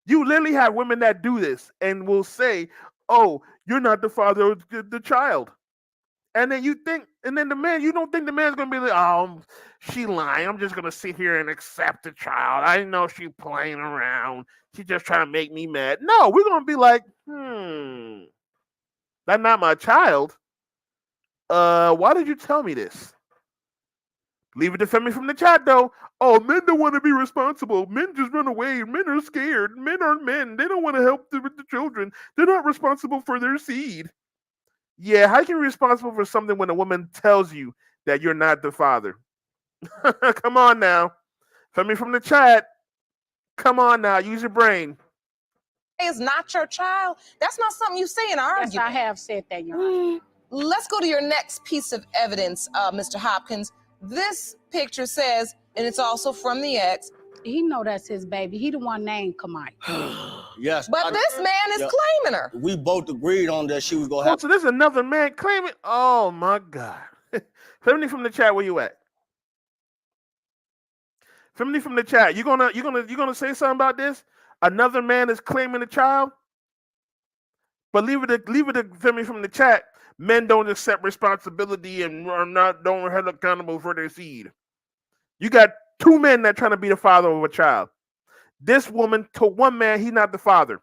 You literally have women that do this and will say, oh, you're not the father of the child. And then the man, you don't think the man's gonna be like, oh, she lying. I'm just gonna sit here and accept the child. I know she playing around. She's just trying to make me mad. No, we're gonna be like, that's not my child. Why did you tell me this? Leave it to Femi from the chat though. Oh, men don't want to be responsible. Men just run away. Men are scared. Men aren't men. They don't want to help with the children. They're not responsible for their seed. Yeah, how can you be responsible for something when a woman tells you that you're not the father? Come on now. Femi from the chat. Come on now. Use your brain. Is not your child. That's not something you say in an argument. Yes, I have said that, Your Honor. Let's go to your next piece of evidence, Mr. Hopkins. This picture says, and it's also from the ex. He know that's his baby. He the one named Kamai. Yes. But this man is claiming her. We both agreed on that she was going to Oh, have. so there's another man claiming. Oh my God. Femi from the chat, where you at? Femi from the chat, you gonna say something about this? Another man is claiming the child? But leave it to Femi from the chat. Men don't accept responsibility and don't hold accountable for their seed. You got two men that trying to be the father of a child. This woman told one man he's not the father,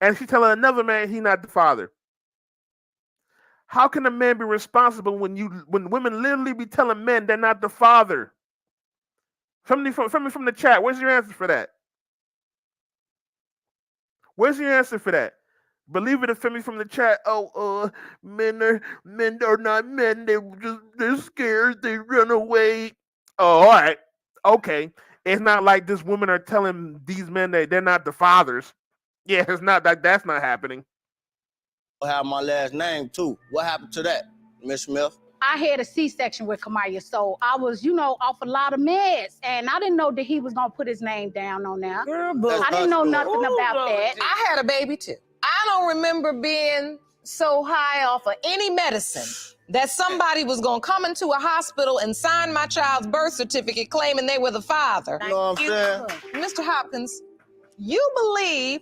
and she's telling another man he's not the father. How can a man be responsible when women literally be telling men they're not the father? Femi from the chat, where's your answer for that? Where's your answer for that? Believe it, Femi from the chat. Oh, men are not men. They're scared. They run away. Oh, all right, okay. It's not like this women are telling these men that they're not the fathers. Yeah, it's not that. That's not happening. I have my last name too. What happened to that, Miss Smith? I had a C-section with Kamaya, so I was, off a lot of meds, and I didn't know that he was gonna put his name down on there. I didn't know nothing about that. I had a baby too. I don't remember being so high off of any medicine that somebody was going to come into a hospital and sign my child's birth certificate claiming they were the father. You know what I'm saying? Mr. Hopkins, you believe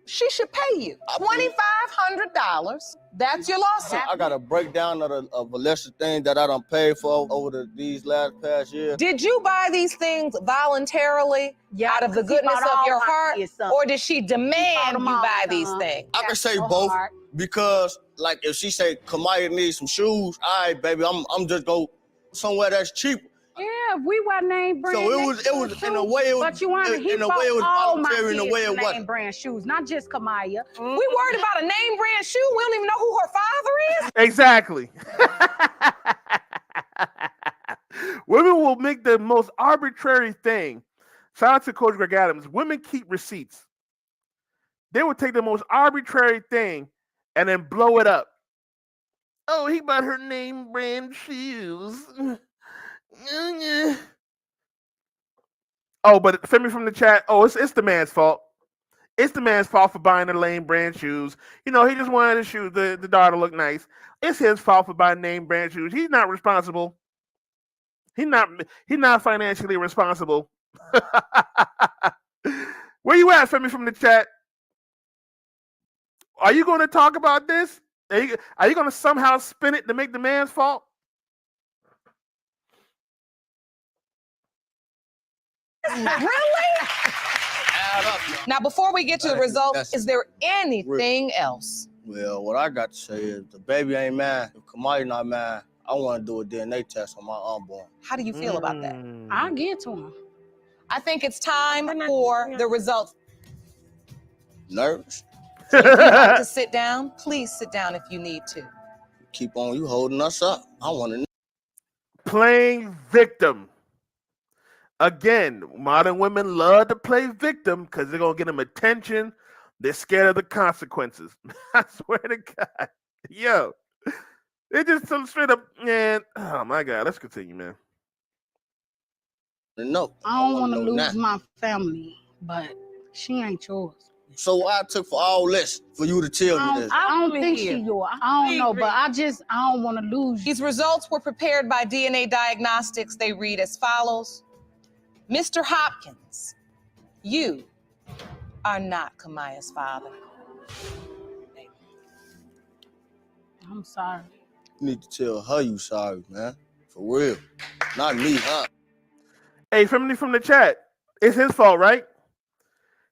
she should pay you $2,500. That's your lawsuit. I got a breakdown of a list of things that I done paid for over these past years. Did you buy these things voluntarily out of the goodness of your heart, or did she demand you buy these things? I can say both because, like, if she say Kamaya needs some shoes, all right, baby, I'm just go somewhere that's cheaper. Yeah, we were name brand. So it was in a way it was. But you want he in a bought way it was all my voluntary. In a way it kids wasn't. name brand shoes, not just Kamaya. We worried about a name brand shoe. We don't even know who her father is. Exactly. Women will make the most arbitrary thing. Shout out to Coach Greg Adams. Women keep receipts. They will take the most arbitrary thing and then blow it up. Oh, he bought her name brand shoes. Oh, but Femi from the chat. Oh, it's the man's fault. It's the man's fault for buying the name brand shoes. He just wanted the shoes, the daughter look nice. It's his fault for buying name brand shoes. He's not responsible. He's not financially responsible. Where you at, Femi from the chat? Are you going to talk about this? Are you going to somehow spin it to make the man's fault? Really? Now, before we get to the results, is there anything else? Well, what I got to say is the baby ain't mine. If Kamaya not mine, I want to do a DNA test on my unborn. How do you feel about that? I'll get to him. I think it's time for the results. Nervous? If you'd like to sit down, please sit down if you need to. Keep on you holding us up. I want to know. Playing victim. Again, modern women love to play victim because they're going to get them attention. They're scared of the consequences. I swear to God. Yo. They just so straight up, man. Oh, my God. Let's continue, man. No. I don't want to lose my family, but she ain't yours. So what I took for all this for you to tell me this? I don't think she yours. I don't know, but I don't want to lose you. These results were prepared by DNA Diagnostics. They read as follows. Mr. Hopkins, you are not Kamaya's father. I'm sorry. You need to tell her you sorry, man. For real. Not me, huh? Hey, family from the chat. It's his fault, right?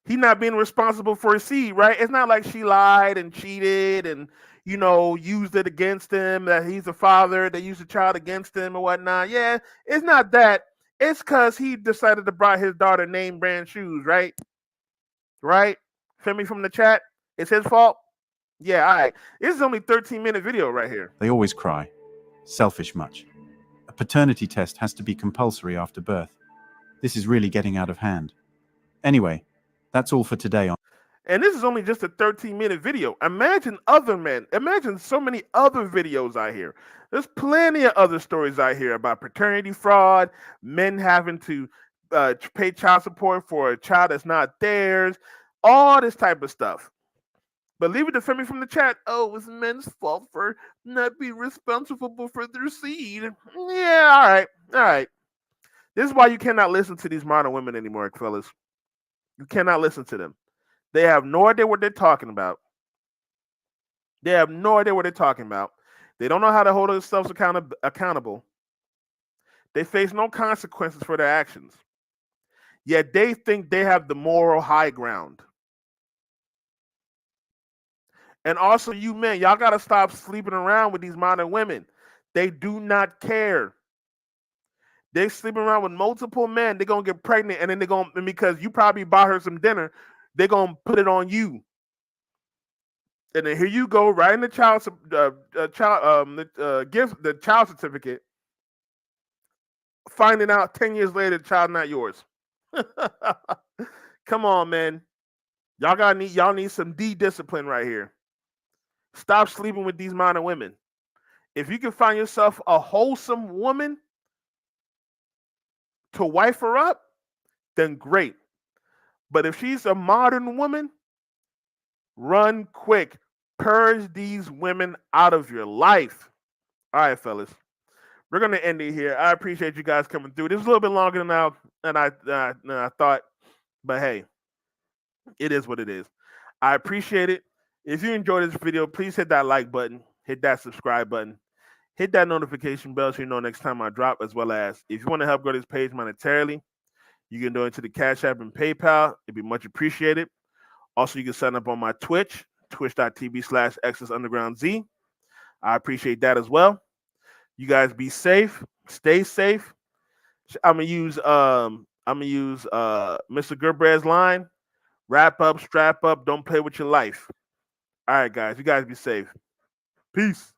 He not being responsible for his seed, right? It's not like she lied and cheated and, you know, used it against him, that he's a father, that used the child against him or whatnot. Yeah, it's not that. It's because he decided to buy his daughter name brand shoes, right? Right? Family from the chat. It's his fault? Yeah, all right. This is only 13-minute video right here. They always cry. Selfish much. A paternity test has to be compulsory after birth. This is really getting out of hand. Anyway, that's all for today. And this is only just a 13-minute video. Imagine other men. Imagine so many other videos out here. There's plenty of other stories out here about paternity fraud, men having to pay child support for a child that's not theirs, all this type of stuff. But leave it to Femi from the chat. Oh, it's men's fault for not being responsible for their seed. Yeah, all right. All right. This is why you cannot listen to these modern women anymore, fellas. You cannot listen to them. They have no idea what they're talking about. They have no idea what they're talking about. They don't know how to hold themselves accountable. They face no consequences for their actions. Yet they think they have the moral high ground. And also, you men, y'all got to stop sleeping around with these modern women. They do not care. They're sleeping around with multiple men. They're going to get pregnant, and then they're going to, because you probably bought her some dinner, they're going to put it on you. And then here you go, writing the child certificate, finding out 10 years later the child not yours. Come on, man. Y'all need some discipline right here. Stop sleeping with these modern women. If you can find yourself a wholesome woman to wife her up, then great. But if she's a modern woman, run quick. Purge these women out of your life. All right, fellas. We're going to end it here. I appreciate you guys coming through. This was a little bit longer than I thought. But hey, it is what it is. I appreciate it. If you enjoyed this video, please hit that like button. Hit that subscribe button. Hit that notification bell so you know next time I drop, as well as if you want to help grow this page monetarily, you can donate to the Cash App and PayPal. It'd be much appreciated. Also, you can sign up on my Twitch, twitch.tv/ExodusUndergroundZ. I appreciate that as well. You guys be safe. Stay safe. I'm gonna use Mr. Goodbread's line. Wrap up, strap up, don't play with your life. All right, guys. You guys be safe. Peace.